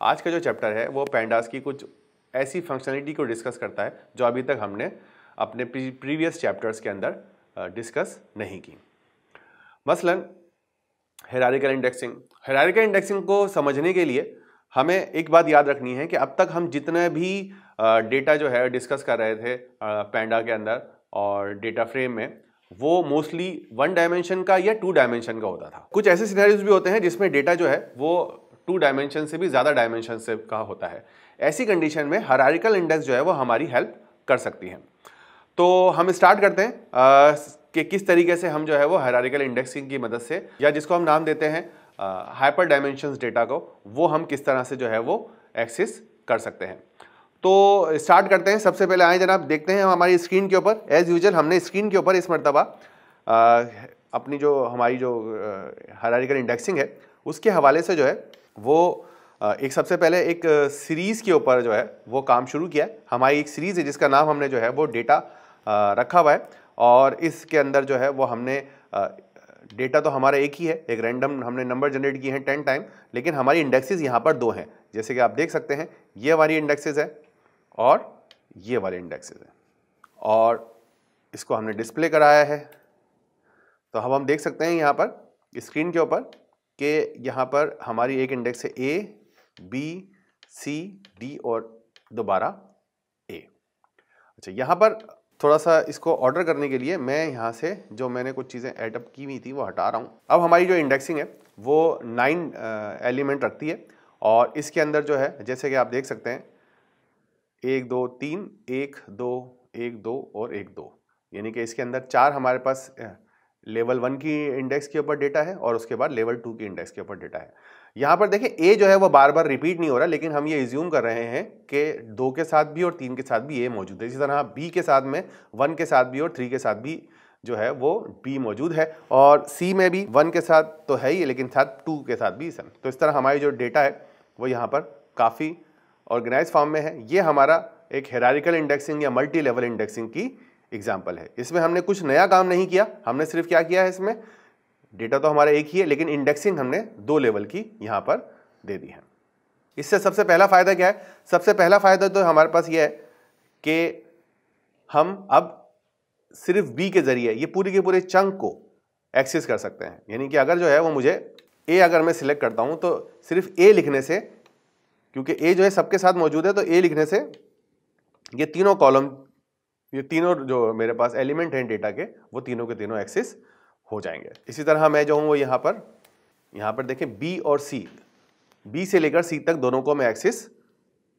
आज का जो चैप्टर है वो पैंडास की कुछ ऐसी फंक्शनलिटी को डिस्कस करता है जो अभी तक हमने अपने प्रीवियस चैप्टर्स के अंदर डिस्कस नहीं की। मसलन हायरार्किकल इंडेक्सिंग। हायरार्किकल इंडेक्सिंग को समझने के लिए हमें एक बात याद रखनी है कि अब तक हम जितने भी डेटा जो है डिस्कस कर रहे थे पैंडा के अंदर और डेटा फ्रेम में, वो मोस्टली 1 डायमेंशन का या 2 डायमेंशन का होता था। कुछ ऐसे सिनेरियोज भी होते हैं जिसमें डेटा जो है वो 2 डायमेंशन से भी ज़्यादा डायमेंशन से का होता है। ऐसी कंडीशन में हायरार्किकल इंडेक्स जो है वो हमारी हेल्प कर सकती है। तो हम स्टार्ट करते हैं कि किस तरीके से हम जो है वो हायरार्किकल इंडेक्सिंग की मदद से, या जिसको हम नाम देते हैं हाइपर डायमेंशंस डेटा को, वो हम किस तरह से जो है वो एक्सेस कर सकते हैं। तो स्टार्ट करते हैं। सबसे पहले आए जनाब, देखते हैं हमारी स्क्रीन के ऊपर। एज यूजुअल हमने स्क्रीन के ऊपर इस मरतबा अपनी जो हमारी जो हायरार्किकल इंडेक्सिंग है उसके हवाले से जो है वो एक सबसे पहले एक सीरीज़ के ऊपर जो है वो काम शुरू किया। हमारी एक सीरीज़ है जिसका नाम हमने जो है वो डेटा रखा हुआ है, और इसके अंदर जो है वो हमने डेटा तो हमारा एक ही है, एक रैंडम हमने नंबर जनरेट किए हैं 10 टाइम, लेकिन हमारी इंडेक्सेस यहाँ पर 2 हैं। जैसे कि आप देख सकते हैं ये हमारी इंडेक्सेस है और ये वाली इंडेक्सेस है, और इसको हमने डिस्प्ले कराया है। तो अब हम देख सकते हैं यहाँ पर स्क्रीन के ऊपर कि यहाँ पर हमारी एक इंडेक्स है A, B, C, D और दोबारा A। अच्छा, यहाँ पर थोड़ा सा इसको ऑर्डर करने के लिए मैं यहाँ से जो मैंने कुछ चीज़ें एडअप की हुई थी वो हटा रहा हूँ। अब हमारी जो इंडेक्सिंग है वो 9 एलिमेंट रखती है, और इसके अंदर जो है जैसे कि आप देख सकते हैं 1 2 3 1 2 1 2 और 1 2, यानी कि इसके अंदर 4 हमारे पास लेवल 1 की इंडेक्स के ऊपर डेटा है और उसके बाद लेवल 2 की इंडेक्स के ऊपर डेटा है। यहाँ पर देखें A जो है वो बार बार रिपीट नहीं हो रहा, लेकिन हम ये एज्यूम कर रहे हैं कि 2 के साथ भी और 3 के साथ भी A मौजूद है। इसी तरह B के साथ में 1 के साथ भी और 3 के साथ भी जो है वो B मौजूद है, और C में भी 1 के साथ तो है ही लेकिन साथ 2 के साथ भी सम। तो इस तरह हमारी जो डेटा है वो यहाँ पर काफ़ी ऑर्गेनाइज फॉर्म में है। ये हमारा एक हायरार्किकल इंडेक्सिंग या मल्टी लेवल इंडेक्सिंग की एग्जाम्पल है। इसमें हमने कुछ नया काम नहीं किया, हमने सिर्फ क्या किया है, इसमें डेटा तो हमारा एक ही है लेकिन इंडेक्सिंग हमने 2 लेवल की यहाँ पर दे दी है। इससे सबसे पहला फ़ायदा क्या है? सबसे पहला फ़ायदा तो हमारे पास ये है कि हम अब सिर्फ B के ज़रिए ये पूरे के पूरे चंक को एक्सेस कर सकते हैं। यानी कि अगर जो है वो मुझे A अगर मैं सिलेक्ट करता हूँ तो सिर्फ A लिखने से, क्योंकि A जो है सबके साथ मौजूद है, तो A लिखने से ये तीनों कॉलम, ये तीनों जो मेरे पास एलिमेंट हैं डेटा के, वो तीनों के तीनों एक्सेस हो जाएंगे। इसी तरह मैं जो हूँ वो यहाँ पर देखें B और C, B से लेकर C तक दोनों को मैं एक्सेस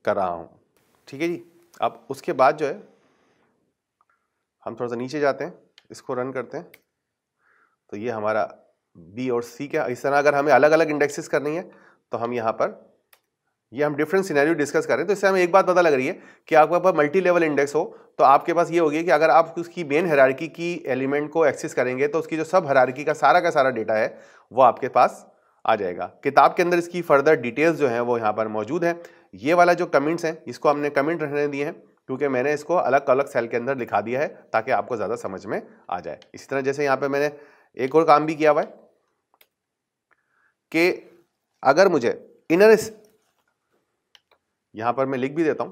कर रहा हूँ। ठीक है जी। अब उसके बाद जो है हम थोड़ा सा नीचे जाते हैं, इसको रन करते हैं, तो ये हमारा B और C का। इस तरह अगर हमें अलग अलग इंडेक्सेस करनी है तो हम यहाँ पर ये हम डिफरेंट सिनेरियो डिस्कस कर रहे हैं। तो इससे हमें एक बात पता लग रही है कि आपके पास मल्टी लेवल इंडेक्स हो तो आपके पास ये होगी कि अगर आप उसकी मेन हायरार्की की एलिमेंट को एक्सेस करेंगे तो उसकी जो सब हायरार्की का सारा डेटा है वो आपके पास आ जाएगा। किताब के अंदर इसकी फर्दर डिटेल्स जो हैं वो यहाँ पर मौजूद हैं। ये वाला जो कमेंट्स हैं इसको हमने कमेंट रहने दिए हैं क्योंकि मैंने इसको अलग अलग सेल के अंदर लिखा दिया है ताकि आपको ज़्यादा समझ में आ जाए। इसी तरह जैसे यहाँ पर मैंने एक और काम भी किया हुआ है कि अगर मुझे इनर, यहां पर मैं लिख भी देता हूं,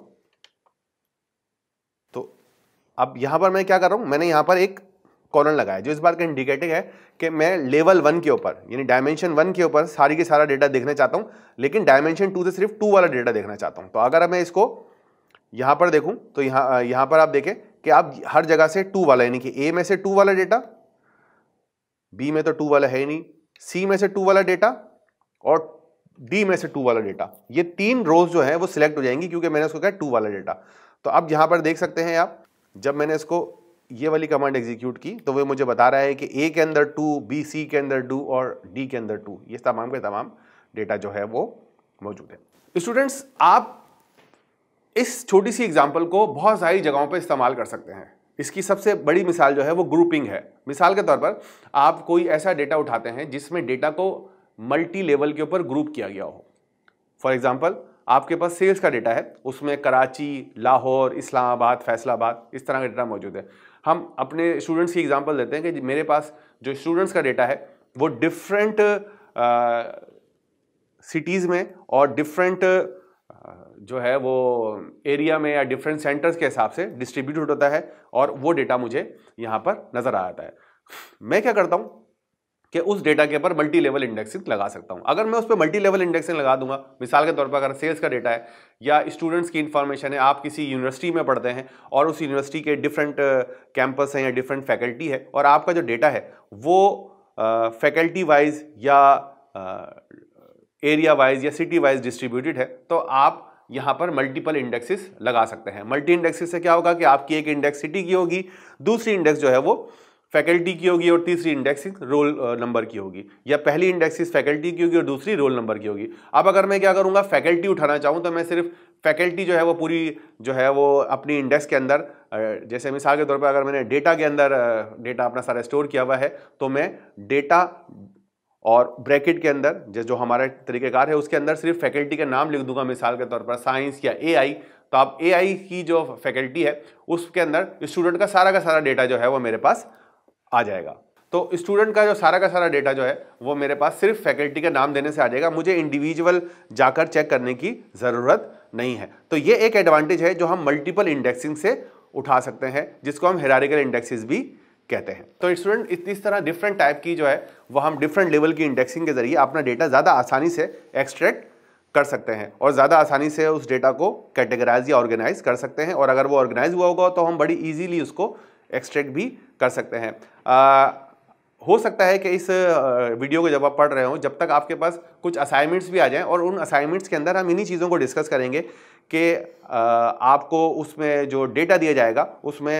तो अब यहां पर मैं क्या कर रहा हूं, मैंने यहां पर एक कॉलन लगाया जो इस बात का इंडिकेटिव है कि मैं लेवल 1 के ऊपर यानी डायमेंशन 1 के ऊपर सारी के सारा डेटा देखना चाहता हूं, लेकिन डायमेंशन 2 से सिर्फ 2 वाला डेटा देखना चाहता हूं। तो अगर मैं इसको यहां पर देखूं तो यहां पर आप देखें कि आप हर जगह से 2 वाला, यानी कि A में से 2 वाला डेटा, B में तो 2 वाला है ही नहीं, C में से 2 वाला डेटा और D में से 2 वाला डेटा, ये 3 रोज जो है वो सिलेक्ट हो जाएंगी क्योंकि मैंने उसको कहा 2 वाला डेटा। तो अब यहां पर देख सकते हैं आप, जब मैंने इसको ये वाली कमांड एग्जीक्यूट की तो वो मुझे बता रहा है कि A के अंदर 2, B, C के अंदर 2 और D के अंदर 2, ये तमाम के तमाम डेटा जो है वो मौजूद है। स्टूडेंट्स, आप इस छोटी सी एग्जाम्पल को बहुत सारी जगहों पर इस्तेमाल कर सकते हैं। इसकी सबसे बड़ी मिसाल जो है वो ग्रुपिंग है। मिसाल के तौर पर आप कोई ऐसा डेटा उठाते हैं जिसमें डेटा को मल्टी लेवल के ऊपर ग्रुप किया गया हो। फॉर एग्जांपल, आपके पास सेल्स का डेटा है, उसमें कराची, लाहौर, इस्लामाबाद, फैसलाबाद, इस तरह का डेटा मौजूद है। हम अपने स्टूडेंट्स की एग्जांपल देते हैं कि मेरे पास जो स्टूडेंट्स का डेटा है वो डिफरेंट सिटीज़ में और डिफरेंट जो है वो एरिया में या डिफरेंट सेंटर्स के हिसाब से डिस्ट्रीब्यूटेड होता है और वो डेटा मुझे यहाँ पर नजर आ आता है। मैं क्या करता हूँ कि उस डेटा के ऊपर मल्टी लेवल इंडेक्सिंग लगा सकता हूँ। अगर मैं उस पर मल्टी लेवल इंडेक्सिंग लगा दूंगा, मिसाल के तौर पर अगर सेल्स का डेटा है या स्टूडेंट्स की इंफॉर्मेशन है, आप किसी यूनिवर्सिटी में पढ़ते हैं और उस यूनिवर्सिटी के डिफरेंट कैंपस हैं या डिफरेंट फैकल्टी है और आपका जो डेटा है वो फैकल्टी वाइज या एरिया वाइज या सिटी वाइज डिस्ट्रीब्यूटेड है, तो आप यहां पर मल्टीपल इंडेक्सेस लगा सकते हैं। मल्टी इंडेक्सेस से क्या होगा कि आपकी एक इंडेक्स सिटी की होगी, दूसरी इंडेक्स जो है वो फैकल्टी की होगी और तीसरी इंडेक्स रोल नंबर की होगी, या पहली इंडेक्स फैकल्टी की होगी और दूसरी रोल नंबर की होगी। अब अगर मैं क्या करूंगा, फैकल्टी उठाना चाहूं तो मैं सिर्फ फैकल्टी जो है वो पूरी जो है वो अपनी इंडेक्स के अंदर, जैसे मिसाल के तौर पर अगर मैंने डेटा के अंदर डेटा अपना सारा स्टोर किया हुआ है तो मैं डेटा और ब्रैकेट के अंदर जो हमारा तरीकेकार है उसके अंदर सिर्फ फैकल्टी का नाम लिख दूंगा, मिसाल के तौर पर साइंस या एआई। तो आप एआई की जो फैकल्टी है उसके अंदर स्टूडेंट का सारा डेटा जो है वो मेरे पास आ जाएगा। तो स्टूडेंट का जो सारा डेटा जो है वो मेरे पास सिर्फ फैकल्टी का नाम देने से आ जाएगा, मुझे इंडिविजुअल जाकर चेक करने की ज़रूरत नहीं है। तो ये एक एडवांटेज है जो हम मल्टीपल इंडेक्सिंग से उठा सकते हैं, जिसको हम हायरार्किकल इंडेक्सेस भी कहते हैं। तो स्टूडेंट इस तरह डिफरेंट टाइप की जो है वो हम डिफरेंट लेवल की इंडेक्सिंग के जरिए अपना डेटा ज़्यादा आसानी से एक्सट्रैक्ट कर सकते हैं और ज़्यादा आसानी से उस डेटा को कैटेगराइज या ऑर्गेनाइज कर सकते हैं, और अगर वो ऑर्गेनाइज हुआ होगा तो हम बड़ी ईजीली उसको एक्सट्रैक्ट भी कर सकते हैं। हो सकता है कि इस वीडियो को जब आप पढ़ रहे हो, जब तक आपके पास कुछ असाइनमेंट्स भी आ जाएं, और उन असाइनमेंट्स के अंदर हम इन्हीं चीज़ों को डिस्कस करेंगे कि आपको उसमें जो डेटा दिया जाएगा उसमें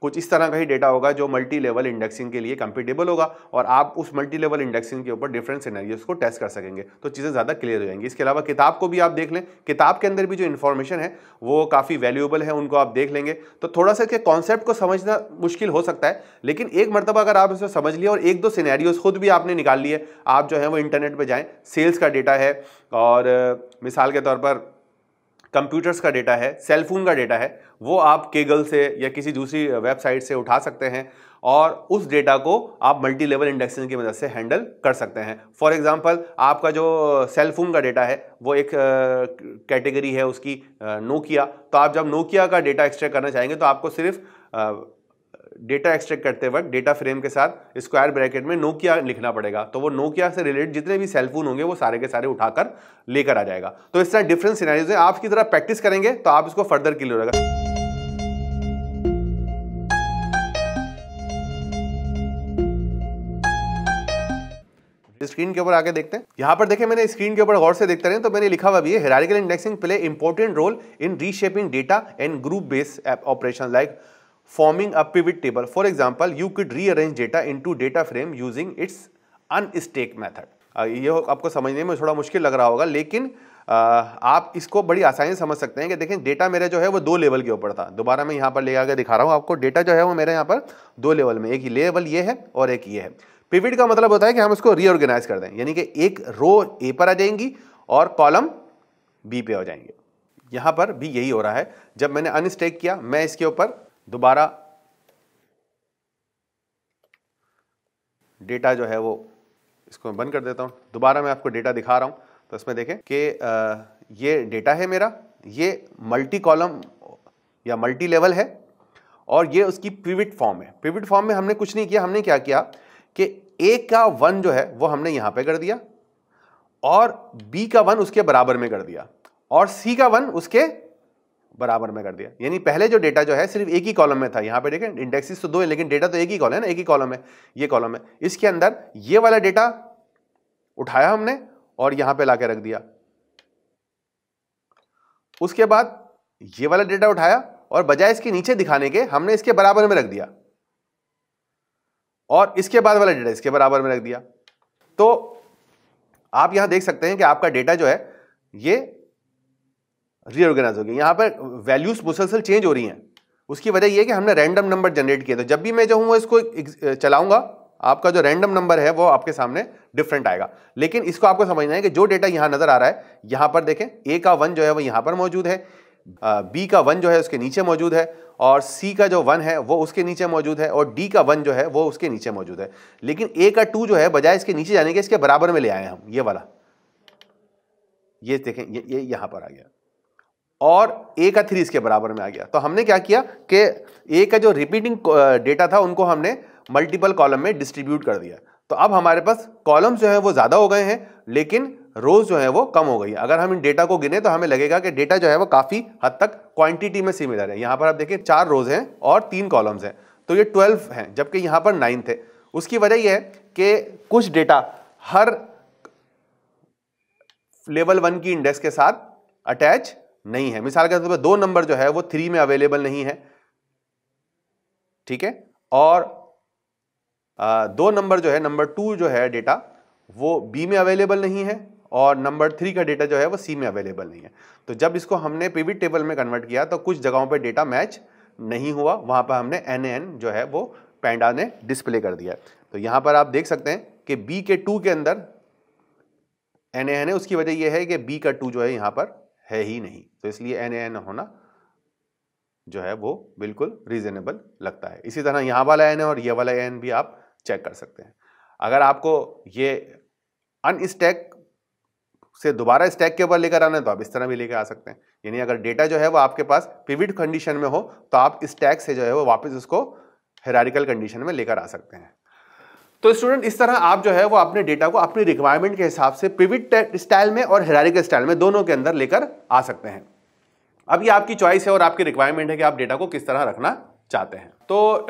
कुछ इस तरह का ही डेटा होगा जो मल्टी लेवल इंडेक्सिंग के लिए कंपेटेबल होगा, और आप उस मल्टी लेवल इंडेक्सिंग के ऊपर डिफरेंट सिनेरियोज को टेस्ट कर सकेंगे, तो चीज़ें ज़्यादा क्लियर हो जाएंगी। इसके अलावा किताब को भी आप देख लें, किताब के अंदर भी जो इन्फॉर्मेशन है वो काफ़ी वैल्यूएबल है, उनको आप देख लेंगे तो थोड़ा सा इसके कॉन्सेप्ट को समझना मुश्किल हो सकता है, लेकिन एक मरतबा अगर आप इसे समझ लिया और एक दो सिनेरियोज खुद भी आपने निकाल लिए, आप जो है वो इंटरनेट पर जाएँ, सेल्स का डेटा है और मिसाल के तौर पर कंप्यूटर्स का डेटा है, सेलफोन का डेटा है, वो आप केगल से या किसी दूसरी वेबसाइट से उठा सकते हैं और उस डेटा को आप मल्टी लेवल इंडेक्सिंग की मदद से हैंडल कर सकते हैं। फॉर एग्जांपल आपका जो सेलफोन का डेटा है वो एक कैटेगरी है उसकी नोकिया, तो आप जब नोकिया का डेटा एक्सट्रैक्ट करना चाहेंगे तो आपको सिर्फ डेटा एक्सट्रैक्ट करते वक्त डेटा फ्रेम के साथ स्क्वायर ब्रैकेट में नोकिया लिखना पड़ेगा, तो वो नोकिया से रिलेटेड जितने भी सेलफोन होंगे वो सारे के सारे उठाकर लेकर आ जाएगा। तो इस तरह डिफरेंट सिनेरियोज हैं, आप इसकी तरह प्रैक्टिस करेंगे तो आप इसको फर्दर क्लियर होगा। स्क्रीन के ऊपर आके देखते हैं। यहां पर देखें, मैंने स्क्रीन के ऊपर गौर से देखते रहे तो मैंने लिखा हुआ भी है, hierarchical indexing play important role in reshaping data and group based operation like forming a pivot table. For example, you could rearrange data into data frame using its unstack method. ये आपको समझने में थोड़ा मुश्किल लग रहा होगा, लेकिन आप इसको बड़ी आसानी से समझ सकते हैं कि देखें डेटा मेरा जो है वो दो लेवल के ऊपर था। दोबारा मैं यहाँ पर ले आकर दिखा रहा हूँ आपको, डेटा जो है वो मेरे यहाँ पर दो लेवल में, एक लेवल ये है और एक ये है। पिवट का मतलब होता है कि हम इसको रीऑर्गेनाइज कर दें, यानी कि एक रो ए पर आ जाएंगी और कॉलम बी पे हो जाएंगे। यहाँ पर भी यही हो रहा है। जब मैंने अनस्टैक किया, मैं इसके ऊपर दोबारा डेटा जो है वो इसको मैं बंद कर देता हूं, दोबारा मैं आपको डेटा दिखा रहा हूं। तो इसमें देखें कि ये डेटा है मेरा, ये मल्टी कॉलम या मल्टी लेवल है और ये उसकी पिवट फॉर्म है। पिवट फॉर्म में हमने कुछ नहीं किया, हमने क्या किया कि ए का 1 जो है वो हमने यहां पे कर दिया और बी का 1 उसके बराबर में कर दिया और सी का 1 उसके बराबर में कर दिया। यानी पहले जो डेटा जो है सिर्फ एक ही कॉलम में था, यहां पे देखें इंडेक्सेस तो दो है लेकिन डेटा तो एक ही कॉलम है ना, एक ही कॉलम है, ये कॉलम है। इसके अंदर ये वाला डेटा उठाया हमने और यहां पे लाके रख दिया। उसके बाद ये वाला डेटा उठाया और बजाय इसके नीचे दिखाने के हमने इसके बराबर में रख दिया और इसके बाद वाला डेटा इसके बराबर में रख दिया। तो आप यहां देख सकते हैं कि आपका डेटा जो है ये रीऑर्गेनाइज हो गया। यहां पर वैल्यूज मुसलसल चेंज हो रही हैं, उसकी वजह यह कि हमने रैंडम नंबर जनरेट किए। तो जब भी मैं जो हूं इसको चलाऊंगा, आपका जो रैंडम नंबर है वो आपके सामने डिफरेंट आएगा। लेकिन इसको आपको समझना है कि जो डेटा यहां नजर आ रहा है, यहां पर देखें ए का 1 जो है वो यहां पर मौजूद है, बी का 1 जो है उसके नीचे मौजूद है और सी का जो 1 है वो उसके नीचे मौजूद है और डी का 1 जो है वो उसके नीचे मौजूद है। लेकिन ए का 2 जो है बजाय इसके नीचे जाने के इसके बराबर में ले आए हम, ये वाला। ये देखें, ये यहाँ पर आ गया, और a का 3 इसके बराबर में आ गया। तो हमने क्या किया कि a का जो रिपीटिंग डेटा था उनको हमने मल्टीपल कॉलम में डिस्ट्रीब्यूट कर दिया। तो अब हमारे पास कॉलम जो है वो ज्यादा हो गए हैं, लेकिन रोज जो है वो कम हो गई। अगर हम इन डेटा को गिने तो हमें लगेगा कि डेटा जो है वो काफी हद तक क्वांटिटी में सिमिलर है। यहां पर आप देखिए 4 रोज हैं और 3 कॉलम्स हैं, तो ये 12 हैं, जबकि यहां पर 9 थे। उसकी वजह यह है कि कुछ डेटा हर लेवल 1 की इंडेक्स के साथ अटैच नहीं है। मिसाल के तौर पर 2 नंबर जो है वो 3 में अवेलेबल नहीं है, ठीक है, और 2 नंबर जो है, नंबर 2 जो है डेटा वो बी में अवेलेबल नहीं है, और नंबर 3 का डेटा जो है वो सी में अवेलेबल नहीं है। तो जब इसको हमने पिवट टेबल में कन्वर्ट किया तो कुछ जगहों पे डेटा मैच नहीं हुआ, वहां पर हमने NaN जो है वो पैंडा ने डिस्प्ले कर दिया। तो यहां पर आप देख सकते हैं कि बी के 2 के अंदर NaN है। उसकी वजह यह है कि बी का 2 जो है यहां पर है ही नहीं, तो इसलिए NaN होना जो है वो बिल्कुल रीजनेबल लगता है। इसी तरह यहां वाला n है और ये वाला n भी आप चेक कर सकते हैं। अगर आपको ये अनस्टैक से दोबारा स्टैक के ऊपर लेकर आना है तो आप इस तरह भी लेकर आ सकते हैं। यानी अगर डेटा जो है वो आपके पास पिवट कंडीशन में हो तो आप स्टैक से जो है वो वापस उसको हायरार्किकल कंडीशन में लेकर आ सकते हैं। तो स्टूडेंट, इस तरह आप जो है वो अपने डेटा को अपनी रिक्वायरमेंट के हिसाब से पिवट स्टाइल में और हायरार्किकल स्टाइल में दोनों के अंदर लेकर आ सकते हैं। अब ये आपकी चॉइस है और आपकी रिक्वायरमेंट है कि आप डेटा को किस तरह रखना चाहते हैं। तो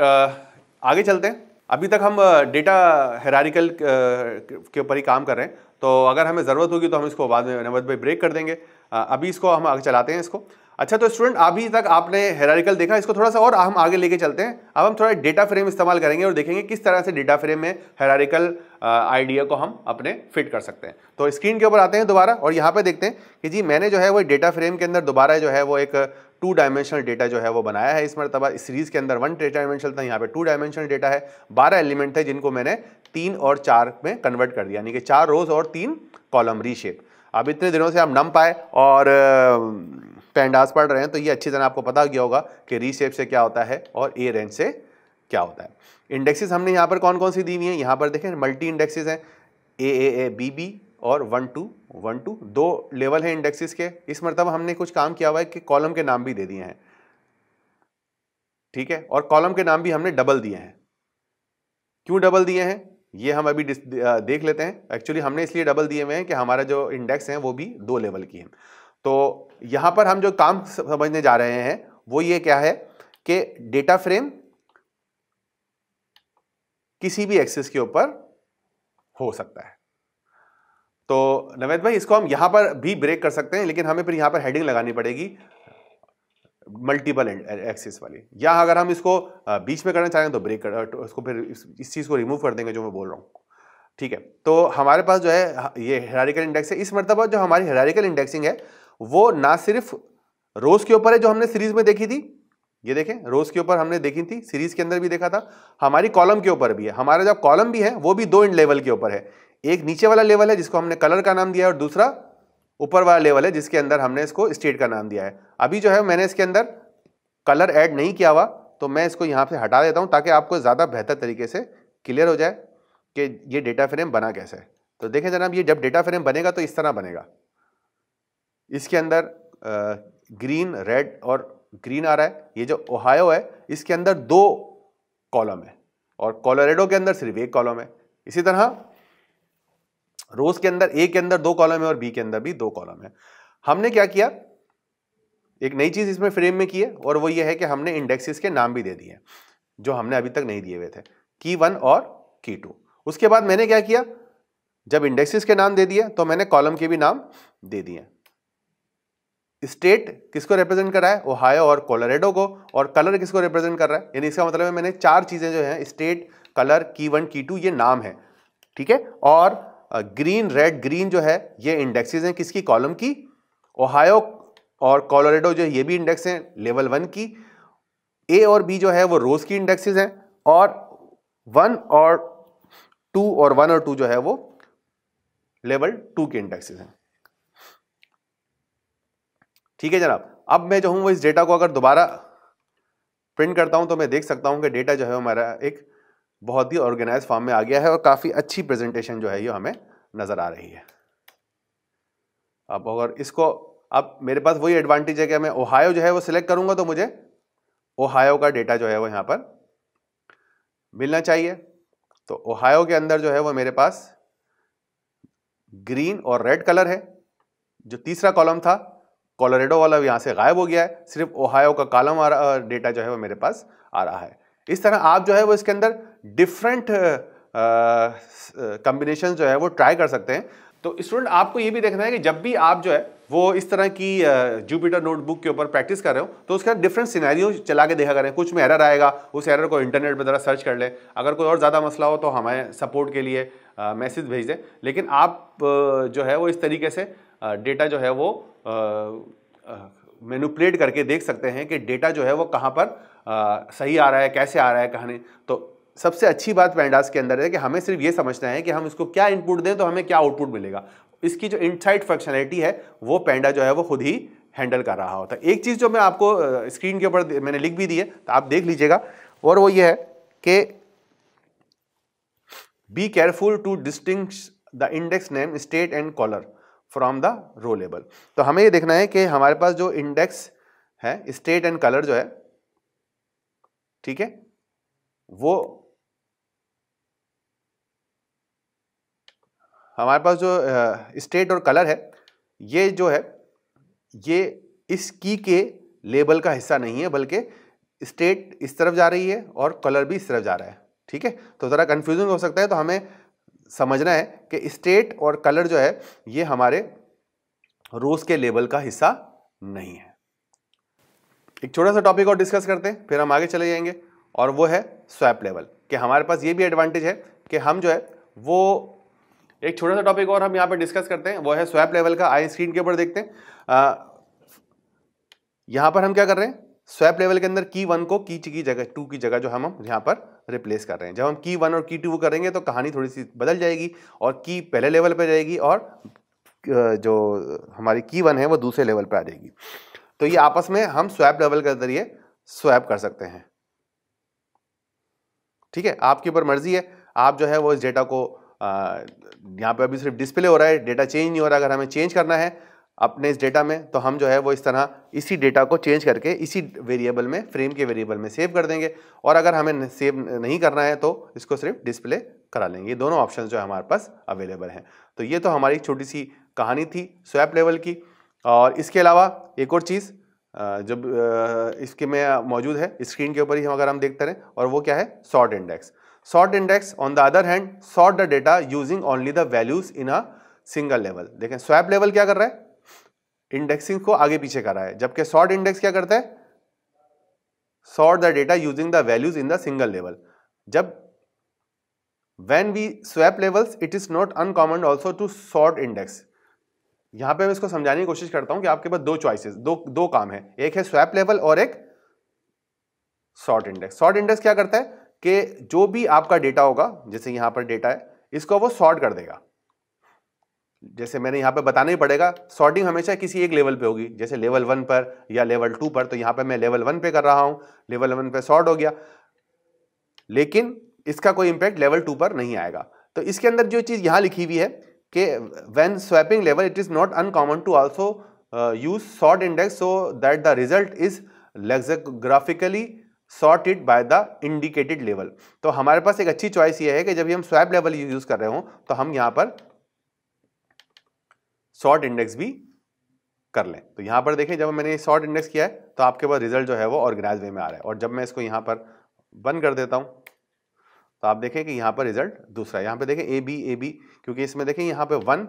आगे चलते हैं। अभी तक हम डेटा हायरार्किकल के ऊपर ही काम कर रहे हैं, तो अगर हमें ज़रूरत होगी तो हम इसको बाद में नवद भाई ब्रेक कर देंगे। अभी इसको हम आगे चलाते हैं इसको। अच्छा, तो स्टूडेंट, अभी तक आपने हायरार्किकल देखा, इसको थोड़ा सा और हम आगे लेके चलते हैं। अब हम थोड़ा डेटा फ्रेम इस्तेमाल करेंगे और देखेंगे किस तरह से डेटा फ्रेम में हायरार्किकल आइडिया को हम अपने फिट कर सकते हैं। तो स्क्रीन के ऊपर आते हैं दोबारा और यहाँ पे देखते हैं कि जी मैंने जो है वो डेटा फ्रेम के अंदर दोबारा जो है वो एक 2 डायमेंशनल डेटा जो है वो बनाया है। इस मरतबा इस सीरीज के अंदर 1 डायमेंशनल था, यहाँ पे 2 डायमेंशनल डेटा है। 12 एलिमेंट थे जिनको मैंने 3 और 4 में कन्वर्ट कर दिया, यानी कि 4 रोज और 3 कॉलम रीशेप। अब इतने दिनों से हम NumPy और पैंडास पढ़ रहे हैं, तो ये अच्छी तरह आपको पता गया होगा कि रीशेप से क्या होता है और ए रेंज से क्या होता है। इंडेक्सेस हमने यहाँ पर कौन कौन सी दी हुई हैं, यहाँ पर देखें मल्टी इंडेक्सेस हैं, A B और 1 2 1 2, 2 लेवल हैं इंडेक्सेस के। इस मरतबा हमने कुछ काम किया हुआ है कि कॉलम के नाम भी दे दिए हैं, ठीक है, और कॉलम के नाम भी हमने डबल दिए हैं। क्यों डबल दिए हैं ये हम अभी देख लेते हैं। एक्चुअली हमने इसलिए डबल दिए हुए हैं कि हमारा जो इंडेक्स हैं वो भी 2 लेवल की हैं। तो यहां पर हम जो काम समझने जा रहे हैं वो ये क्या है कि डेटा फ्रेम किसी भी एक्सेस के ऊपर हो सकता है। तो नवेद भाई, इसको हम यहां पर भी ब्रेक कर सकते हैं, लेकिन हमें फिर यहां पर हेडिंग लगानी पड़ेगी मल्टीपल एक्सेस वाली। या अगर हम इसको बीच में करना चाहें तो ब्रेक कर उसको फिर इस चीज को रिमूव कर देंगे जो मैं बोल रहा हूं, ठीक है। तो हमारे पास जो है ये हायरार्किकल इंडेक्स है। इस मरतबा जो हमारी हायरार्किकल इंडेक्सिंग है वो ना सिर्फ रोज के ऊपर है जो हमने सीरीज में देखी थी, ये देखें रोज के ऊपर हमने देखी थी, सीरीज के अंदर भी देखा था, हमारी कॉलम के ऊपर भी है। हमारा जो कॉलम भी है वो भी 2 लेवल के ऊपर है। एक नीचे वाला लेवल है जिसको हमने कलर का नाम दिया है और दूसरा ऊपर वाला लेवल है जिसके अंदर हमने इसको स्टेट का नाम दिया है। अभी जो है मैंने इसके अंदर कलर ऐड नहीं किया हुआ, तो मैं इसको यहां से हटा देता हूं ताकि आपको ज्यादा बेहतर तरीके से क्लियर हो जाए कि ये डेटा फ्रेम बना कैसे है। तो देखें जनाब, ये जब डेटा फ्रेम बनेगा तो इस तरह बनेगा। इसके अंदर ग्रीन, रेड और ग्रीन आ रहा है। ये जो ओहायो है इसके अंदर 2 कॉलम है और कोलोराडो के अंदर सिर्फ 1 कॉलम है। इसी तरह रोज के अंदर ए के अंदर 2 कॉलम है और बी के अंदर भी 2 कॉलम है। हमने क्या किया, एक नई चीज इसमें फ्रेम में की है और वो ये है कि हमने इंडेक्सेस के नाम भी दे दिए जो हमने अभी तक नहीं दिए हुए थे, की 1 और की 2। उसके बाद मैंने क्या किया, जब इंडेक्सेस के नाम दे दिए तो मैंने कॉलम के भी नाम दे दिए। स्टेट किसको रिप्रेजेंट कर रहा है, ओहायो और कोलोराडो को, और कलर किसको रिप्रेजेंट कर रहा है, यानी इसका मतलब है मैंने 4 चीजें जो हैं, स्टेट, कलर, की 1, की 2, ये नाम है, ठीक है। और ग्रीन, रेड, ग्रीन जो है ये इंडेक्सेस हैं किसकी, कॉलम की। ओहायो और कोलोराडो जो ये भी इंडेक्स हैं लेवल 1 की। ए और बी जो है वो रोज की इंडेक्सेस हैं, और 1 और 2 और 1 और 2 जो है वो लेवल 2 के इंडेक्सेस हैं, ठीक है जनाब। अब मैं जो हूं वो इस डेटा को अगर दोबारा प्रिंट करता हूं तो मैं देख सकता हूं कि डेटा जो है हमारा एक बहुत ही ऑर्गेनाइज फॉर्म में आ गया है और काफी अच्छी प्रेजेंटेशन जो है ये हमें नजर आ रही है। अब अगर इसको, अब मेरे पास वही एडवांटेज है कि मैं ओहायो जो है वो सिलेक्ट करूंगा तो मुझे ओहायो का डेटा जो है वो यहां पर मिलना चाहिए। तो ओहायो के अंदर जो है वो मेरे पास ग्रीन और रेड कलर है। जो तीसरा कॉलम था कोलोराडो वाला यहां से गायब हो गया है, सिर्फ ओहायो का कॉलम आ रहा, डेटा जो है वो मेरे पास आ रहा है। इस तरह आप जो है वो इसके अंदर डिफरेंट कॉम्बिनेशन जो है वो ट्राई कर सकते हैं। तो स्टूडेंट आपको ये भी देखना है कि जब भी आप जो है वो इस तरह की जुपिटर नोटबुक के ऊपर प्रैक्टिस कर रहे हो तो उसका डिफरेंट सिनेरियो चला के देखा करें। कुछ में एरर आएगा, उस एरर को इंटरनेट पर ज़रा सर्च कर लें। अगर कोई और ज़्यादा मसला हो तो हमें सपोर्ट के लिए मैसेज भेज दें। लेकिन आप जो है वो इस तरीके से डेटा जो है वो मैनिपुलेट करके देख सकते हैं कि डेटा जो है वो कहाँ पर सही आ रहा है, कैसे आ रहा है, कहानी। तो सबसे अच्छी बात पैंडास के अंदर है कि हमें सिर्फ ये समझना है कि हम इसको क्या इनपुट दें तो हमें क्या आउटपुट मिलेगा। इसकी जो इनसाइड फंक्शनैलिटी है वो पैंडा जो है वो खुद ही हैंडल कर रहा होता है। एक चीज़ जो मैं आपको स्क्रीन के ऊपर मैंने लिख भी दी है तो आप देख लीजिएगा, और वो ये है कि be careful to distinguish the index name, state and colour from the row label. तो हमें ये देखना है कि हमारे पास जो इंडेक्स है, स्टेट एंड कलर जो है, ठीक है, वो हमारे पास जो स्टेट और कलर है ये जो है ये इस की के लेबल का हिस्सा नहीं है, बल्कि स्टेट इस तरफ जा रही है और कलर भी इस तरफ जा रहा है। ठीक है, तो ज़रा कंफ्यूजन हो सकता है, तो हमें समझना है कि स्टेट और कलर जो है ये हमारे रोज के लेबल का हिस्सा नहीं है। एक छोटा सा टॉपिक और डिस्कस करते हैं फिर हम आगे चले जाएंगे, और वो है स्वैप लेवल। कि हमारे पास ये भी एडवांटेज है कि हम जो है वो एक छोटा सा टॉपिक और हम यहाँ पे डिस्कस करते हैं, वो है स्वैप लेवल का। आई स्क्रीन के ऊपर देखते हैं। यहाँ पर हम क्या कर रहे हैं, स्वैप लेवल के अंदर की 1 को की जगह 2 की जगह जो हम यहाँ पर रिप्लेस कर रहे हैं। जब हम की 1 और की 2 करेंगे तो कहानी थोड़ी सी बदल जाएगी, और की पहले लेवल पर जाएगी और जो हमारी की 1 है वो दूसरे लेवल पर आ जाएगी। तो ये आपस में हम स्वैप लेवल के जरिए स्वैप कर सकते हैं। ठीक है, आपके ऊपर मर्जी है, आप जो है वो इस डेटा को यहाँ पे अभी सिर्फ डिस्प्ले हो रहा है, डेटा चेंज नहीं हो रहा। अगर हमें चेंज करना है अपने इस डेटा में तो हम जो है वो इस तरह इसी डेटा को चेंज करके इसी वेरिएबल में, फ्रेम के वेरिएबल में सेव कर देंगे, और अगर हमें सेव नहीं करना है तो इसको सिर्फ डिस्प्ले करा लेंगे। ये दोनों ऑप्शन जो है हमारे पास अवेलेबल हैं। तो ये तो हमारी छोटी सी कहानी थी स्वैप लेवल की। और इसके अलावा एक और चीज़ जब इसके में मौजूद है स्क्रीन के ऊपर ही, अगर हम देखते रहें, और वो क्या है, sort index. Sort index on the other hand sort the data using only the values in a single level. देखें स्वैप लेवल क्या कर रहा है, इंडेक्सिंग को आगे पीछे कर रहा है, जबकि सॉर्ट इंडेक्स क्या करता है, sort the data using the values in the single level. जब when we swap levels it is not uncommon also to sort index. यहां पे मैं इसको समझाने की कोशिश करता हूं कि आपके पास दो चॉइसेस, दो काम है, एक है स्वैप लेवल और एक सॉर्ट इंडेक्स। सॉर्ट इंडेक्स क्या करता है कि जो भी आपका डेटा होगा, जैसे यहां पर डेटा है, इसको वो सॉर्ट कर देगा। जैसे मैंने यहां पे बताना ही पड़ेगा, सॉर्टिंग हमेशा किसी एक लेवल पे होगी, जैसे लेवल 1 पर या लेवल 2 पर। तो यहां पे मैं लेवल 1 पे कर रहा हूं, लेवल 1 पे सॉर्ट हो गया, लेकिन इसका कोई इंपैक्ट लेवल 2 पर नहीं आएगा। तो इसके अंदर जो चीज यहां लिखी हुई है कि when swapping level it is not uncommon to also use sort index so that the result is lexicographically sorted by the indicated level. तो हमारे पास एक अच्छी चॉइस ये है कि जब भी हम स्वैप लेवल यूज कर रहे हो तो हम यहां पर सॉर्ट इंडेक्स भी कर लें। तो यहां पर देखें, जब मैंने सॉर्ट इंडेक्स किया है तो आपके पास रिजल्ट जो है वो ऑर्गेनाइज वे में आ रहा है। और जब मैं इसको यहां पर बंद कर देता हूं तो आप देखें कि यहां पर रिजल्ट दूसरा है। यहां पे देखें ए बी, क्योंकि इसमें देखें यहां पे 1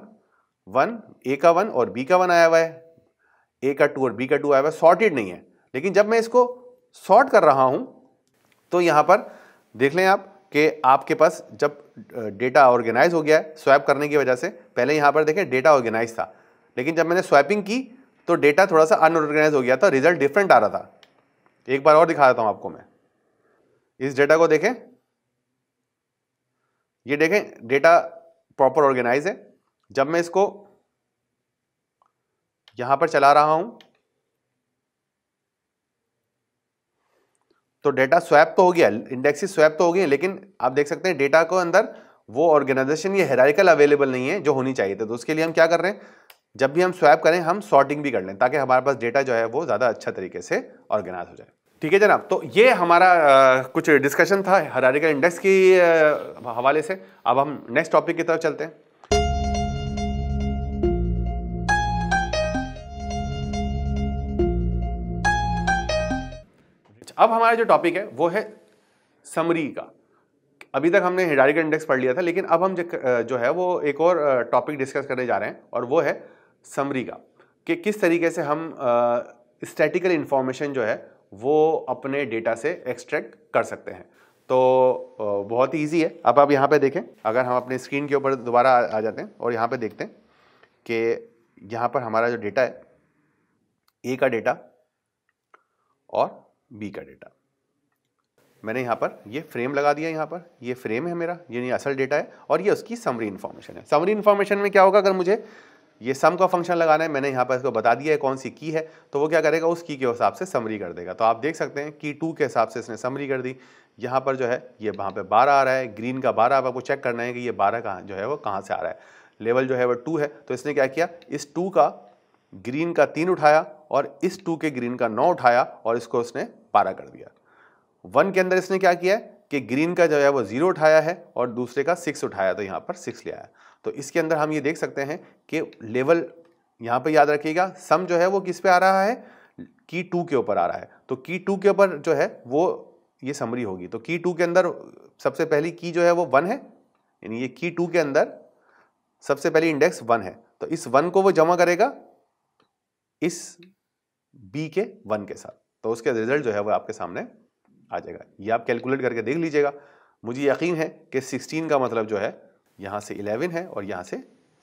1 ए का 1 और बी का 1 आया हुआ है, ए का 2 और बी का 2 आया हुआ है, सॉर्टेड नहीं है। लेकिन जब मैं इसको सॉर्ट कर रहा हूं तो यहां पर देख लें आप कि आपके पास जब डेटा ऑर्गेनाइज हो गया है स्वैप करने की वजह से, पहले यहां पर देखें डेटा ऑर्गेनाइज था, लेकिन जब मैंने स्वैपिंग की तो डेटा थोड़ा सा अनऑर्गेनाइज हो गया था, रिजल्ट डिफरेंट आ रहा था। एक बार और दिखा देता हूं आपको मैं, इस डेटा को देखें, ये देखें डेटा प्रॉपर ऑर्गेनाइज है। जब मैं इसको यहां पर चला रहा हूं तो डेटा स्वैप तो हो गया, इंडेक्सेस स्वैप तो हो गए, लेकिन आप देख सकते हैं डेटा को अंदर वो ऑर्गेनाइजेशन, ये हायरार्किकल अवेलेबल नहीं है जो होनी चाहिए थी। तो उसके लिए हम क्या कर रहे हैं, जब भी हम स्वैप करें हम सॉर्टिंग भी कर लें ताकि हमारे पास डेटा जो है वो ज़्यादा अच्छा तरीके से ऑर्गेनाइज हो जाए। ठीक है जनाब, तो ये हमारा कुछ डिस्कशन था हायरार्किकल इंडेक्स के हवाले से। अब हम नेक्स्ट टॉपिक की तरफ चलते हैं। अब हमारा जो टॉपिक है वो है समरी का। अभी तक हमने हायरार्किकल इंडेक्स पढ़ लिया था, लेकिन अब हम जो है वो एक और टॉपिक डिस्कस करने जा रहे हैं और वो है समरी का, कि किस तरीके से हम स्टैटिकल इंफॉर्मेशन जो है वो अपने डेटा से एक्सट्रैक्ट कर सकते हैं। तो बहुत ही ईजी है। अब आप यहाँ पे देखें, अगर हम अपने स्क्रीन के ऊपर दोबारा आ जाते हैं और यहाँ पे देखते हैं कि यहाँ पर हमारा जो डेटा है, ए का डेटा और बी का डेटा, मैंने यहाँ पर ये फ्रेम लगा दिया। यहाँ पर ये फ्रेम है मेरा, ये नहीं असल डेटा है और ये उसकी समरी इन्फॉर्मेशन है। समरी इन्फॉर्मेशन में क्या होगा, अगर मुझे ये सम का फंक्शन लगाना है, मैंने यहाँ पर इसको बता दिया है कौन सी की है, तो वो क्या करेगा, उस की के हिसाब से समरी कर देगा। तो आप देख सकते हैं की 2 के हिसाब से इसने समरी कर दी। यहाँ पर जो है ये वहाँ पे 12 आ रहा है, ग्रीन का 12। आपको चेक करना है कि ये 12 कहाँ जो है वो कहाँ से आ रहा है। लेवल जो है वो 2 है, तो इसने क्या किया, इस 2 का ग्रीन का 3 उठाया और इस 2 के ग्रीन का 9 उठाया और इसको उसने 12 कर दिया। 1 के अंदर इसने क्या किया है कि ग्रीन का जो है वो 0 उठाया है और दूसरे का 6 उठाया, तो यहाँ पर 6 ले आया। तो इसके अंदर हम ये देख सकते हैं कि लेवल यहाँ पे याद रखिएगा, सम जो है वो किस पे आ रहा है, की 2 के ऊपर आ रहा है। तो की 2 के ऊपर जो है वो ये समरी होगी। तो की 2 के अंदर सबसे पहली की जो है वो 1 है, यानी ये की 2 के अंदर सबसे पहली इंडेक्स 1 है। तो इस 1 को वो जमा करेगा इस बी के 1 के साथ, तो उसके रिजल्ट जो है वो आपके सामने आ जाएगा। ये आप कैलकुलेट करके देख लीजिएगा। मुझे यकीन है कि 16 का मतलब जो है यहाँ से 11 है और यहाँ से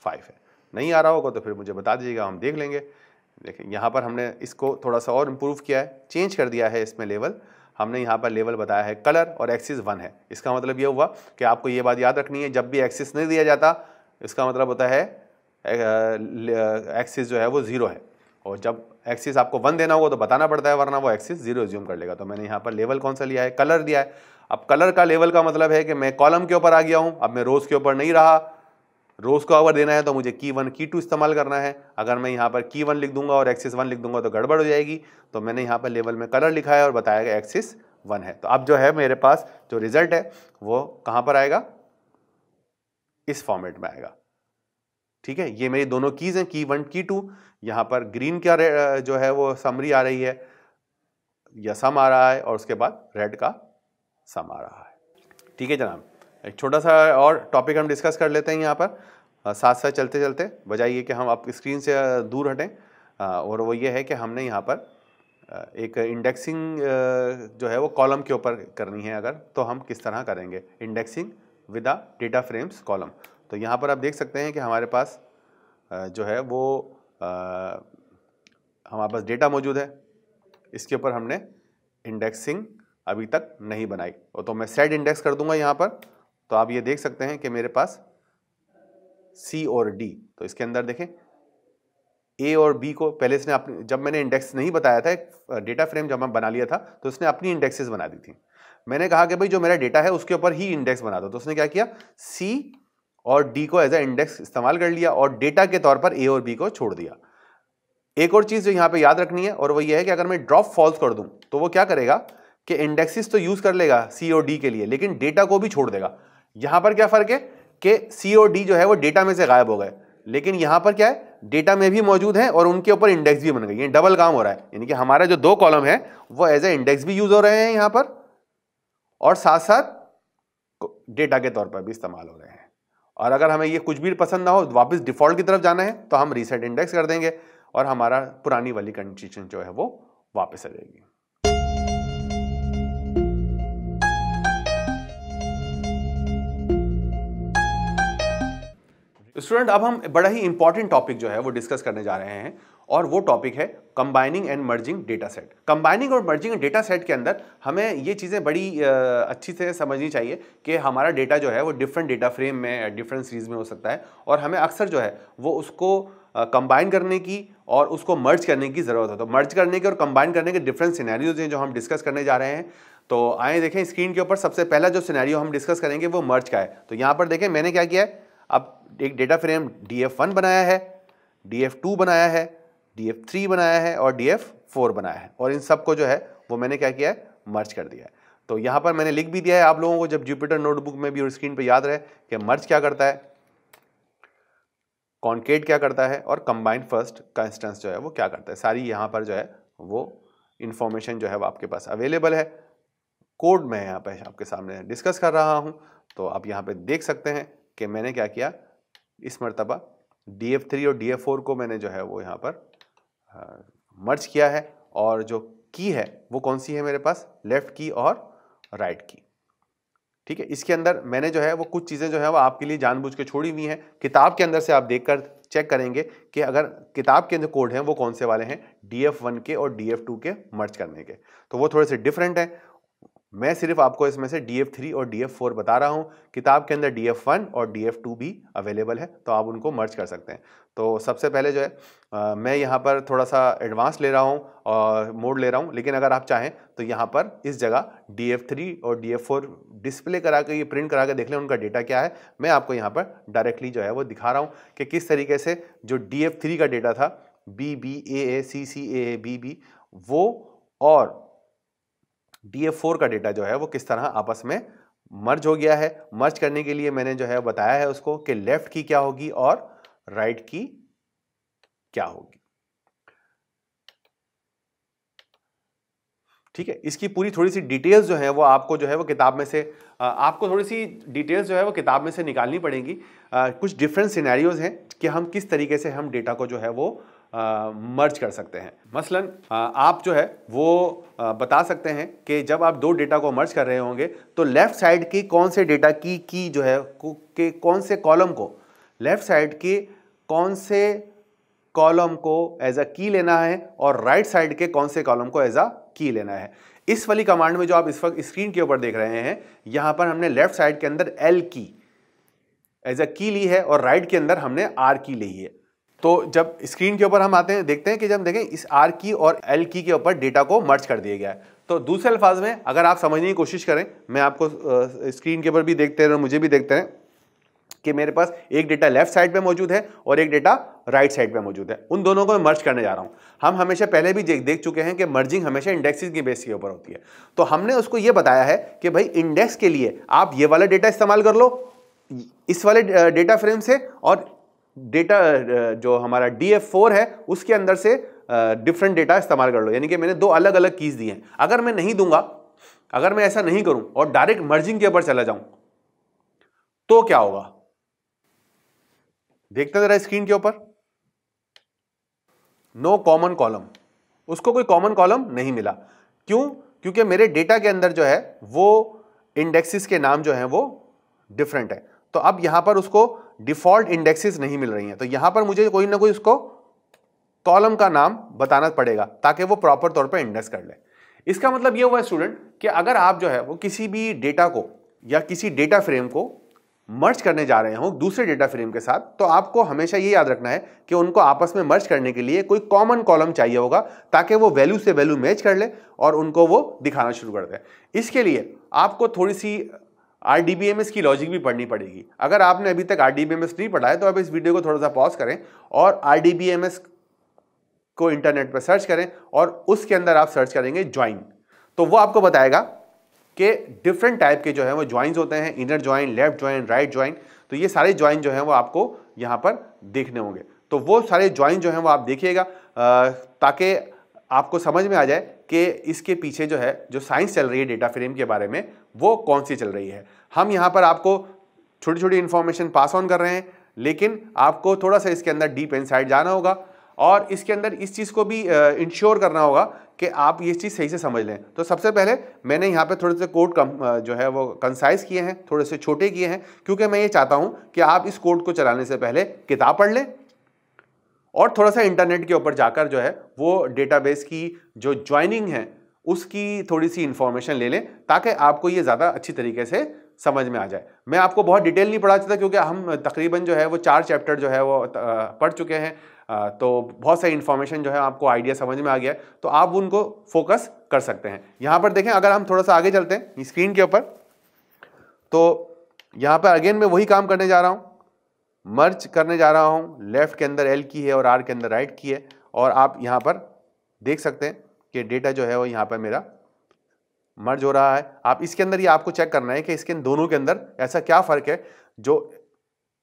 5 है। नहीं आ रहा होगा तो फिर मुझे बता दीजिएगा, हम देख लेंगे। देखें यहाँ पर हमने इसको थोड़ा सा और इम्प्रूव किया है, चेंज कर दिया है इसमें लेवल। हमने यहाँ पर लेवल बताया है कलर और एक्सिस 1 है। इसका मतलब ये हुआ कि आपको ये बात याद रखनी है, जब भी एक्सिस नहीं दिया जाता इसका मतलब होता है एक्सिस जो है वो 0 है, और जब एक्सिस आपको 1 देना होगा तो बताना पड़ता है, वरना वो एक्सिस 0 एज्यूम कर लेगा। तो मैंने यहाँ पर लेवल कौन सा लिया है, कलर दिया है। अब कलर का लेवल का मतलब है कि मैं कॉलम के ऊपर आ गया हूँ, अब मैं रोज के ऊपर नहीं रहा। रोज को अगर देना है तो मुझे की 1 की 2 इस्तेमाल करना है। अगर मैं यहाँ पर की 1 लिख दूंगा और एक्सिस 1 लिख दूंगा तो गड़बड़ हो जाएगी। तो मैंने यहाँ पर लेवल में कलर लिखा है और बताया कि एक्सिस 1 है। तो अब जो है मेरे पास जो रिजल्ट है वो कहाँ पर आएगा, इस फॉर्मेट में आएगा। ठीक है, ये मेरी दोनों कीज हैं, की 1 की 2। यहाँ पर ग्रीन का जो है वो समरी आ रही है या सम आ रहा है, और उसके बाद रेड का सम आ रहा है। ठीक है जनाब, एक छोटा सा और टॉपिक हम डिस्कस कर लेते हैं यहाँ पर, साथ साथ चलते चलते, बजाय ये कि हम आप स्क्रीन से दूर हटें। और वो ये है कि हमने यहाँ पर एक इंडेक्सिंग जो है वो कॉलम के ऊपर करनी है। अगर तो हम किस तरह करेंगे, indexing with a data frames column. तो यहाँ पर आप देख सकते हैं कि हमारे पास जो है वो हमारे पास डेटा मौजूद है, इसके ऊपर हमने इंडेक्सिंग अभी तक नहीं बनाई। और तो मैं सेट इंडेक्स कर दूंगा यहाँ पर। तो आप ये देख सकते हैं कि मेरे पास सी और डी, तो इसके अंदर देखें ए और बी को पहले इसने अपनी, जब मैंने इंडेक्स नहीं बताया था, डेटा फ्रेम जब मैं बना लिया था तो उसने अपनी इंडेक्सेस बना दी थी। मैंने कहा कि भाई जो मेरा डेटा है उसके ऊपर ही इंडेक्स बना दो, तो उसने क्या किया, सी और डी को एज ए इंडेक्स इस्तेमाल कर लिया और डेटा के तौर पर ए और बी को छोड़ दिया। एक और चीज जो यहाँ पे याद रखनी है, और वो ये है कि अगर मैं ड्रॉप फॉल्स कर दूं तो वो क्या करेगा कि इंडेक्सेस तो यूज कर लेगा सी और डी के लिए, लेकिन डेटा को भी छोड़ देगा। यहां पर क्या फर्क है कि सी और डी जो है वो डेटा में से गायब हो गए, लेकिन यहां पर क्या है, डेटा में भी मौजूद है और उनके ऊपर इंडेक्स भी बन गई। ये डबल काम हो रहा है, यानी कि हमारा जो दो कॉलम है वो एज ए इंडेक्स भी यूज हो रहे हैं यहां पर, और साथ साथ डेटा के तौर पर भी इस्तेमाल हो रहे हैं। और अगर हमें ये कुछ भी पसंद ना हो, वापस डिफॉल्ट की तरफ जाना है, तो हम रीसेट इंडेक्स कर देंगे और हमारा पुरानी वाली कंडीशन जो है वो वापस आ जाएगी। स्टूडेंट, अब हम बड़ा ही इंपॉर्टेंट टॉपिक जो है वो डिस्कस करने जा रहे हैं, और वो टॉपिक है combining and merging data set. Combining और मर्जिंग डेटा सेट के अंदर हमें ये चीज़ें बड़ी अच्छी से समझनी चाहिए कि हमारा डेटा जो है वो डिफरेंट डेटा फ्रेम में, डिफरेंट सीरीज में हो सकता है, और हमें अक्सर जो है वो उसको कंबाइन करने की और उसको मर्ज करने की ज़रूरत है। तो मर्ज करने के और कंबाइन करने के डिफरेंट सिनेरियोज हैं जो हम डिस्कस करने जा रहे हैं। तो आए देखें स्क्रीन के ऊपर, सबसे पहला जो सिनेरियो हम डिस्कस करेंगे वो मर्ज का है। तो यहाँ पर देखें मैंने क्या किया है, अब एक डेटा फ्रेम df1 बनाया है, DF2 बनाया है, DF3 बनाया है और DF4 बनाया है, और इन सबको जो है वो मैंने क्या किया है, मर्ज कर दिया है। तो यहाँ पर मैंने लिख भी दिया है आप लोगों को, जब जुपिटर नोटबुक में भी और स्क्रीन पे याद रहे कि मर्ज क्या करता है, कॉन्केट क्या करता है, और कंबाइंड फर्स्ट का इंस्टेंस जो है वो क्या करता है। सारी यहाँ पर जो है वो इंफॉर्मेशन जो है वो आपके पास अवेलेबल है। कोड मैं यहाँ पे आपके सामने डिस्कस कर रहा हूँ, तो आप यहाँ पे देख सकते हैं कि मैंने क्या किया, इस मर्तबा DF3 और DF4 को मैंने जो है वो यहाँ पर मर्ज किया है, और जो की है वो कौन सी है मेरे पास, लेफ्ट की और राइट की। ठीक है, इसके अंदर मैंने जो है वो कुछ चीज़ें जो है वो आपके लिए जानबूझ के छोड़ी हुई हैं। किताब के अंदर से आप देखकर चेक करेंगे कि अगर किताब के अंदर कोड हैं वो कौन से वाले हैं, DF1 के और DF2 के मर्ज करने के, तो वो थोड़े से डिफरेंट हैं। मैं सिर्फ आपको इसमें से DF3 और DF4 बता रहा हूं। किताब के अंदर DF1 और DF2 भी अवेलेबल है, तो आप उनको मर्ज कर सकते हैं। तो सबसे पहले जो है मैं यहाँ पर थोड़ा सा एडवांस ले रहा हूँ और मोड ले रहा हूँ, लेकिन अगर आप चाहें तो यहाँ पर इस जगह DF3 और DF4 डिस्प्ले करा के, ये प्रिंट करा के देख लें उनका डेटा क्या है। मैं आपको यहाँ पर डायरेक्टली जो है वो दिखा रहा हूँ कि किस तरीके से जो DF3 का डेटा था BBAACCAABB वो और DF4 का डेटा जो है वो किस तरह आपस में मर्ज हो गया है। मर्ज करने के लिए मैंने जो है बताया है उसको कि लेफ्ट की क्या होगी और राइट की क्या होगी। ठीक है, इसकी पूरी थोड़ी सी डिटेल्स जो है वो आपको जो है वो किताब में से आपको थोड़ी सी डिटेल्स जो है वो किताब में से निकालनी पड़ेगी। कुछ डिफरेंट सिनेरियोज हैं कि हम किस तरीके से हम डेटा को जो है वो मर्ज कर सकते हैं। मसलन आप जो है वो बता सकते हैं कि जब आप दो डेटा को मर्ज कर रहे होंगे तो लेफ्ट साइड की कौन से डेटा की जो है के कौन से कॉलम को, लेफ्ट साइड के कौन से कॉलम को एज अ की लेना है और राइट साइड के कौन से कॉलम को एज अ की लेना है। इस वाली कमांड में जो आप इस वक्त स्क्रीन के ऊपर देख रहे हैं, यहां पर हमने लेफ्ट साइड के अंदर L की एज अ की ली है और राइट के अंदर हमने R की ली है। तो जब स्क्रीन के ऊपर हम आते हैं, देखते हैं कि जब देखें इस R की और L की के ऊपर डेटा को मर्ज कर दिया गया है। तो दूसरे अल्फाज में अगर आप समझने की कोशिश करें, मैं आपको स्क्रीन के ऊपर भी देखते हैं और मुझे भी देखते हैं कि मेरे पास एक डेटा लेफ्ट साइड पे मौजूद है और एक डेटा राइट साइड पे मौजूद है। उन दोनों को मैं मर्ज करने जा रहा हूं। हम हमेशा पहले भी देख चुके हैं कि मर्जिंग हमेशा इंडेक्सेस की बेस के ऊपर होती है। तो हमने उसको ये बताया है कि भाई इंडेक्स के लिए आप ये वाला डेटा इस्तेमाल कर लो इस वाले डेटा फ्रेम से, और डेटा जो हमारा DF4 है उसके अंदर से डिफरेंट डेटा इस्तेमाल कर लो। यानी कि मैंने दो अलग अलग कीज दी हैं। अगर मैं नहीं दूंगा, अगर मैं ऐसा नहीं करूं और डायरेक्ट मर्जिंग के ऊपर चला जाऊं तो क्या होगा, देखते जरा स्क्रीन के ऊपर। नो कॉमन कॉलम, उसको कोई कॉमन कॉलम नहीं मिला। क्यों? क्योंकि मेरे डेटा के अंदर जो है वो इंडेक्सेस के नाम जो है वो डिफरेंट है। तो अब यहां पर उसको डिफॉल्ट इंडेक्सेस नहीं मिल रही हैं, तो यहां पर मुझे कोई ना कोई उसको कॉलम का नाम बताना पड़ेगा ताकि वो प्रॉपर तौर पे इंडेक्स कर ले। इसका मतलब ये हुआ स्टूडेंट कि अगर आप जो है वो किसी भी डेटा को या किसी डेटा फ्रेम को मर्ज करने जा रहे हो दूसरे डेटा फ्रेम के साथ, तो आपको हमेशा ये याद रखना है कि उनको आपस में मर्ज करने के लिए कोई कॉमन कॉलम चाहिए होगा ताकि वो वैल्यू से वैल्यू मैच कर ले और उनको वो दिखाना शुरू कर दे। इसके लिए आपको थोड़ी सी RDBMS की लॉजिक भी पढ़नी पड़ेगी। अगर आपने अभी तक RDBMS नहीं पढ़ा है तो आप इस वीडियो को थोड़ा सा पॉज करें और RDBMS को इंटरनेट पर सर्च करें और उसके अंदर आप सर्च करेंगे ज्वाइन, तो वो आपको बताएगा कि डिफरेंट टाइप के जो है वो ज्वाइंस होते हैं, inner join, left join, right join. तो ये सारे ज्वाइन जो हैं वो आपको यहाँ पर देखने होंगे। तो वो सारे ज्वाइन जो हैं वो आप देखिएगा ताकि आपको समझ में आ जाए कि इसके पीछे जो है जो साइंस चल रही है डेटा फ्रेम के बारे में वो कौन सी चल रही है। हम यहाँ पर आपको छोटी छोटी इन्फॉर्मेशन पास ऑन कर रहे हैं, लेकिन आपको थोड़ा सा इसके अंदर डीप इनसाइड जाना होगा और इसके अंदर इस चीज़ को भी इंश्योर करना होगा कि आप ये चीज़ सही से समझ लें। तो सबसे पहले मैंने यहाँ पे थोड़े से कोड जो है वो कंसाइज किए हैं, थोड़े से छोटे किए हैं, क्योंकि मैं ये चाहता हूँ कि आप इस कोड को चलाने से पहले किताब पढ़ लें और थोड़ा सा इंटरनेट के ऊपर जाकर जो है वो डेटाबेस की जो ज्वाइनिंग है उसकी थोड़ी सी इंफॉर्मेशन ले लें ताकि आपको ये ज़्यादा अच्छी तरीके से समझ में आ जाए। मैं आपको बहुत डिटेल नहीं पढ़ा चाहता क्योंकि हम तकरीबन जो है वो 4 चैप्टर जो है वो पढ़ चुके हैं, तो बहुत सारी इन्फॉर्मेशन जो है आपको आइडिया समझ में आ गया है, तो आप उनको फोकस कर सकते हैं। यहाँ पर देखें, अगर हम थोड़ा सा आगे चलते हैं स्क्रीन के ऊपर, तो यहाँ पर अगेन मैं वही काम करने जा रहा हूँ। मर्ज करने जा रहा हूं, लेफ्ट के अंदर एल की है और आर के अंदर राइट की है, और आप यहां पर देख सकते हैं कि डेटा जो है वो यहां पर मेरा मर्ज हो रहा है। आप इसके अंदर ये आपको चेक करना है कि इसके दोनों के अंदर ऐसा क्या फर्क है जो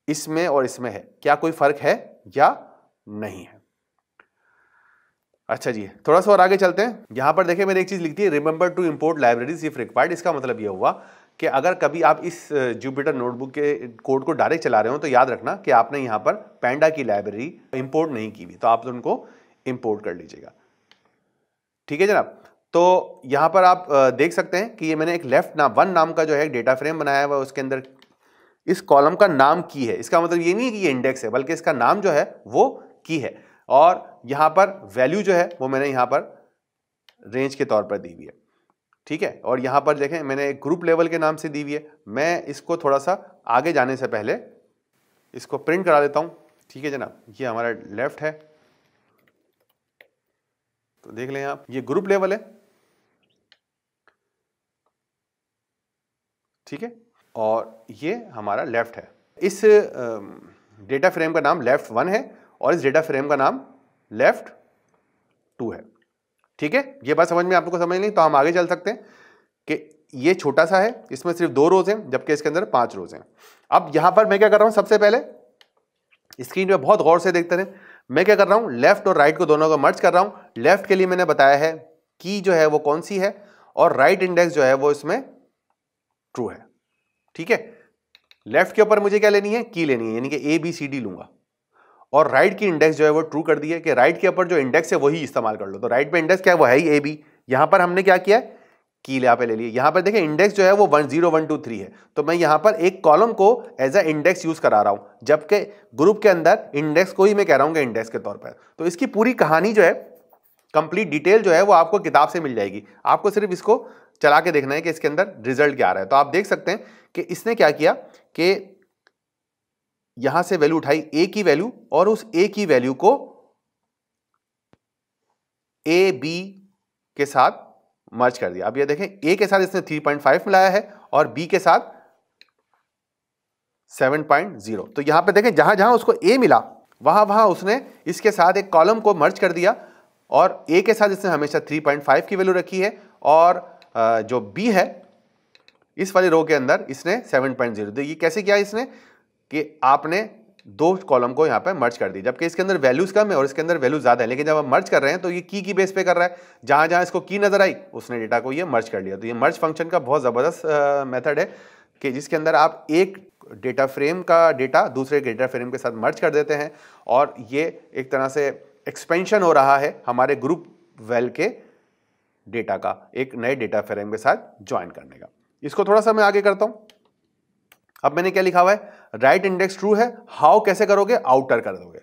इसमें और इसमें है, क्या कोई फर्क है या नहीं है। अच्छा जी, थोड़ा सा और आगे चलते हैं। यहां पर देखिए मैंने एक चीज लिखी है, remember to import libraries if required. इसका मतलब यह हुआ कि अगर कभी आप इस जुपिटर नोटबुक के कोड को डायरेक्ट चला रहे हो तो याद रखना कि आपने यहां पर पैंडा की लाइब्रेरी इंपोर्ट नहीं की हुई, तो आप उनको इंपोर्ट कर लीजिएगा। ठीक है जनाब। तो यहां पर आप देख सकते हैं कि ये मैंने एक लेफ्ट नाम वन नाम का जो है डेटा फ्रेम बनाया हुआ है, उसके अंदर इस कॉलम का नाम की है। इसका मतलब ये नहीं है कि ये इंडेक्स है, बल्कि इसका नाम जो है वो की है, और यहां पर वैल्यू जो है वो मैंने यहां पर रेंज के तौर पर दी हुई है। ठीक है, और यहां पर देखें मैंने एक ग्रुप लेवल के नाम से दी हुई है। मैं इसको थोड़ा सा आगे जाने से पहले इसको प्रिंट करा देता हूं। ठीक है जनाब, ये हमारा लेफ्ट है, तो देख लें आप, ये ग्रुप लेवल है। ठीक है, और ये हमारा लेफ्ट है। इस डेटा फ्रेम का नाम लेफ्ट 1 है और इस डेटा फ्रेम का नाम लेफ्ट 2 है। ठीक है, ये बात समझ में आपको समझ नहीं, तो हम आगे चल सकते हैं कि ये छोटा सा है, इसमें सिर्फ 2 रोज हैं जबकि इसके अंदर 5 रोज हैं। अब यहां पर मैं क्या कर रहा हूं, सबसे पहले स्क्रीन पे बहुत गौर से देखते रहे, मैं क्या कर रहा हूं, लेफ्ट और राइट को दोनों को मर्ज कर रहा हूं। लेफ्ट के लिए मैंने बताया है की जो है वो कौन सी है, और राइट इंडेक्स जो है वो इसमें ट्रू है। ठीक है, लेफ्ट के ऊपर मुझे क्या लेनी है, की लेनी है, यानी कि ए बी सी डी लूंगा, और राइट की इंडेक्स जो है वो ट्रू कर दी है कि राइट के ऊपर जो इंडेक्स है वही इस्तेमाल कर लो। तो राइट में इंडेक्स क्या है, वो है ही ए बी। यहां पर हमने क्या किया है, की यहां पे ले लिए। यहां पर देखें इंडेक्स जो है वो 1 0 1 2 3 है, तो मैं यहां पर एक कॉलम को एज अ इंडेक्स यूज करा रहा हूं, जबकि ग्रुप के अंदर इंडेक्स को ही मैं कह रहा हूं कि इंडेक्स के तौर पर। तो इसकी पूरी कहानी जो है, कंप्लीट डिटेल जो है वो आपको किताब से मिल जाएगी। आपको सिर्फ इसको चला के देखना है कि इसके अंदर रिजल्ट क्या आ रहा है। तो आप देख सकते हैं कि इसने क्या किया कि यहां से वैल्यू उठाई ए की वैल्यू, और उस ए की वैल्यू को ए बी के साथ मर्ज कर दिया। अब ये देखें, ए के साथ इसने 3.5 मिलाया है और बी के साथ 7.0। तो यहां पे देखें जहां जहां उसको ए मिला वहां वहां उसने इसके साथ एक कॉलम को मर्ज कर दिया, और ए के साथ इसने हमेशा 3.5 की वैल्यू रखी है, और जो बी है इस वाले रो के अंदर इसने 7.0। तो ये कैसे किया इसने कि आपने 2 कॉलम को यहां पे मर्ज कर दी, जबकि इसके अंदर वैल्यूज कम है और इसके अंदर वैल्यू ज्यादा है, लेकिन जब हम मर्ज कर रहे हैं तो ये की बेस पे कर रहा है। जहां जहां इसको की नजर आई उसने डेटा को ये मर्ज कर लिया। तो ये मर्ज फंक्शन का बहुत जबरदस्त मेथड है कि जिसके अंदर आप एक डेटा फ्रेम का डेटा दूसरे डेटा फ्रेम के साथ मर्ज कर देते हैं, और ये एक तरह से एक्सपेंशन हो रहा है हमारे ग्रुप वेल के डेटा का एक नए डेटा फ्रेम के साथ ज्वाइन करने का। इसको थोड़ा सा मैं आगे करता हूं। अब मैंने क्या लिखा हुआ है, राइट इंडेक्स ट्रू है, हाउ कैसे करोगे, आउटर कर दोगे।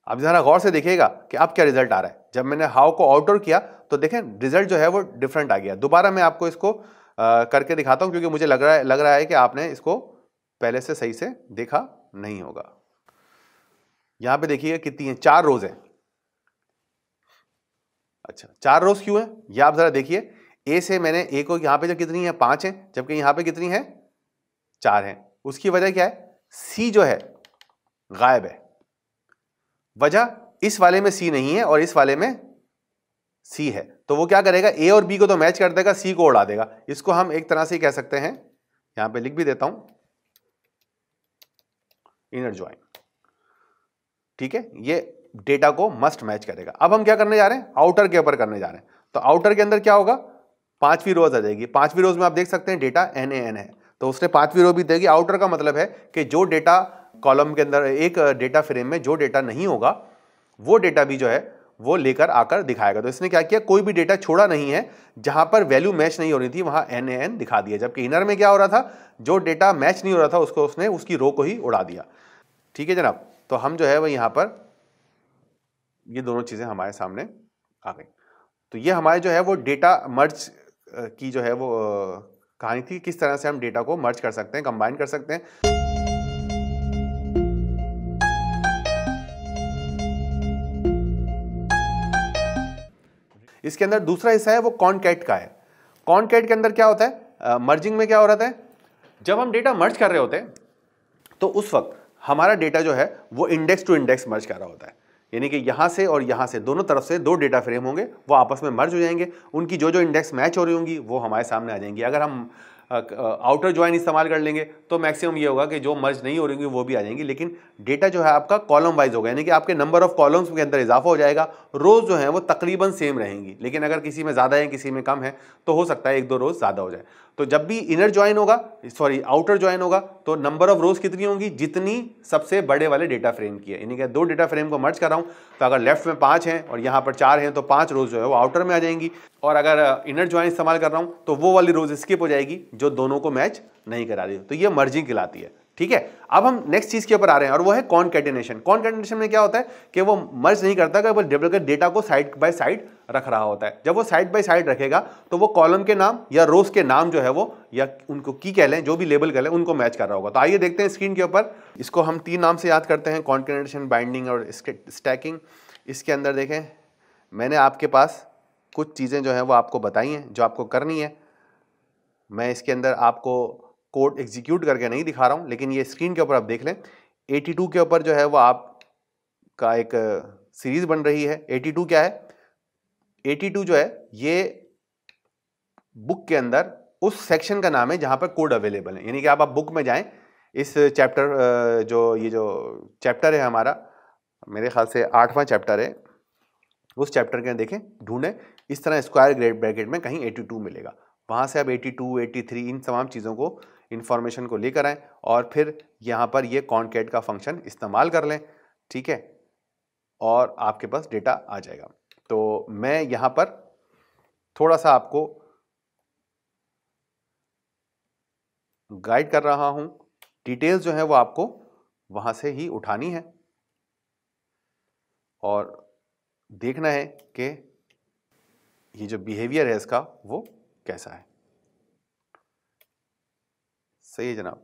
अब जरा गौर से देखिएगा कि अब क्या रिजल्ट आ रहा है। जब मैंने हाउ को आउटर किया तो देखें रिजल्ट जो है वो डिफरेंट आ गया। दोबारा मैं आपको इसको करके दिखाता हूं, क्योंकि मुझे लग रहा है कि आपने इसको पहले से सही से देखा नहीं होगा। यहां पे देखिएगा कितनी है, 4 रोज है। अच्छा, 4 रोज क्यों है ये आप जरा देखिए। ए से मैंने ए को यहां पे जो कितनी है 5 है, जबकि यहां पे कितनी है 4 है। उसकी वजह क्या है, सी जो है गायब है। वजह इस वाले में सी नहीं है और इस वाले में सी है, तो वो क्या करेगा, ए और बी को तो मैच कर देगा, सी को उड़ा देगा। इसको हम एक तरह से कह सकते हैं, यहां पे लिख भी देता हूं, इनर ज्वाइन। ठीक है, ये डेटा को मस्ट मैच करेगा। अब हम क्या करने जा रहे हैं, आउटर के ऊपर करने जा रहे हैं। तो आउटर के अंदर क्या होगा, 5वीं रोज आ जाएगी। 5वीं रोज में आप देख सकते हैं डेटा NaN है, तो उसने 5वीं रो भी देगी। आउटर का मतलब है कि जो डेटा कॉलम के अंदर एक डेटा फ्रेम में जो डेटा नहीं होगा वो डेटा भी जो है वो लेकर आकर दिखाएगा। तो इसने क्या किया, कोई भी डेटा छोड़ा नहीं है, जहां पर वैल्यू मैच नहीं हो रही थी वहां NaN दिखा दिया। जबकि इनर में क्या हो रहा था, जो डेटा मैच नहीं हो रहा था उसको उसने उसकी रो को ही उड़ा दिया। ठीक है जनाब, तो हम जो है वो यहां पर ये दोनों चीजें हमारे सामने आ गई। तो ये हमारे जो है वो डेटा मर्ज की जो है वो कहानी थी, किस तरह से हम डेटा को मर्ज कर सकते हैं, कंबाइन कर सकते हैं। इसके अंदर दूसरा हिस्सा है वो कॉनकैट का है। कॉनकैट के अंदर क्या होता है, मर्जिंग में क्या हो रहा है, जब हम डेटा मर्ज कर रहे होते हैं तो उस वक्त हमारा डेटा जो है वो इंडेक्स टू इंडेक्स मर्ज कर रहा होता है, यानी कि यहाँ से और यहाँ से दोनों तरफ से दो डेटा फ्रेम होंगे, वो आपस में मर्ज हो जाएंगे, उनकी जो जो इंडेक्स मैच हो रही होंगी वो हमारे सामने आ जाएंगी। अगर हम आउटर ज्वाइन इस्तेमाल कर लेंगे तो मैक्सिमम ये होगा कि जो मर्ज नहीं हो रही वो भी आ जाएंगी, लेकिन डेटा जो है आपका कॉलम वाइज होगा, यानी कि आपके नंबर ऑफ कॉलम्स के अंदर इजाफा हो जाएगा। रोज जो है वो तकरीबन सेम रहेंगी, लेकिन अगर किसी में ज़्यादा है किसी में कम है तो हो सकता है एक दो रोज ज़्यादा हो जाए। तो जब भी इनर ज्वाइन होगा, सॉरी आउटर ज्वाइन होगा, तो नंबर ऑफ रोज कितनी होंगी, जितनी सबसे बड़े वाले डेटा फ्रेम की है, यानी कि दो डेटा फ्रेम को मर्ज कर रहा हूँ तो अगर लेफ्ट में 5 हैं और यहाँ पर 4 हैं तो 5 रोज जो है वो आउटर में आ जाएंगी, और अगर इनर ज्वाइन इस्तेमाल कर रहा हूँ तो वो वाली रोज स्किप हो जाएगी जो दोनों को मैच नहीं करा रही, तो ये मर्जिंग कहलाती है। ठीक है, अब हम नेक्स्ट चीज के ऊपर आ रहे हैं और वो है कॉनकैटिनेशन। कॉनकैटिनेशन में क्या होता है कि वो मर्ज नहीं करता, कि वो डेटा को साइड बाय साइड रख रहा होता है। जब वो साइड बाय साइड रखेगा तो वो कॉलम के नाम या रोज के नाम जो है वो, या उनको की कह लें, जो भी लेबल कह लें, उनको मैच कर रहा होगा। तो आइए देखते हैं स्क्रीन के ऊपर, इसको हम 3 नाम से याद करते हैं, कॉनकैटिनेशन, बाइंडिंग और स्टैकिंग। इसके अंदर देखें, मैंने आपके पास कुछ चीज़ें जो है वो आपको बताई हैं जो आपको करनी है। मैं इसके अंदर आपको कोड एग्जीक्यूट करके नहीं दिखा रहा हूं, लेकिन ये स्क्रीन के ऊपर आप देख लें। 82 के ऊपर जो है वो आपका एक सीरीज बन रही है। 82 क्या है, 82 जो है ये बुक के अंदर उस सेक्शन का नाम है जहां पर कोड अवेलेबल है, यानी कि आप बुक में जाएं, इस चैप्टर जो चैप्टर है हमारा, मेरे ख्याल से 8वां चैप्टर है, उस चैप्टर के देखें, ढूंढें, इस तरह स्क्वायर ब्रैकेट में कहीं 82 मिलेगा, वहां से आप 82, 83 इन तमाम चीज़ों को, इंफॉर्मेशन को लेकर आएँ और फिर यहाँ पर ये कॉनकैट का फंक्शन इस्तेमाल कर लें। ठीक है, और आपके पास डेटा आ जाएगा। तो मैं यहाँ पर थोड़ा सा आपको गाइड कर रहा हूँ, डिटेल्स जो है वो आपको वहाँ से ही उठानी है और देखना है कि ये जो बिहेवियर है इसका वो कैसा है। सही है जनाब,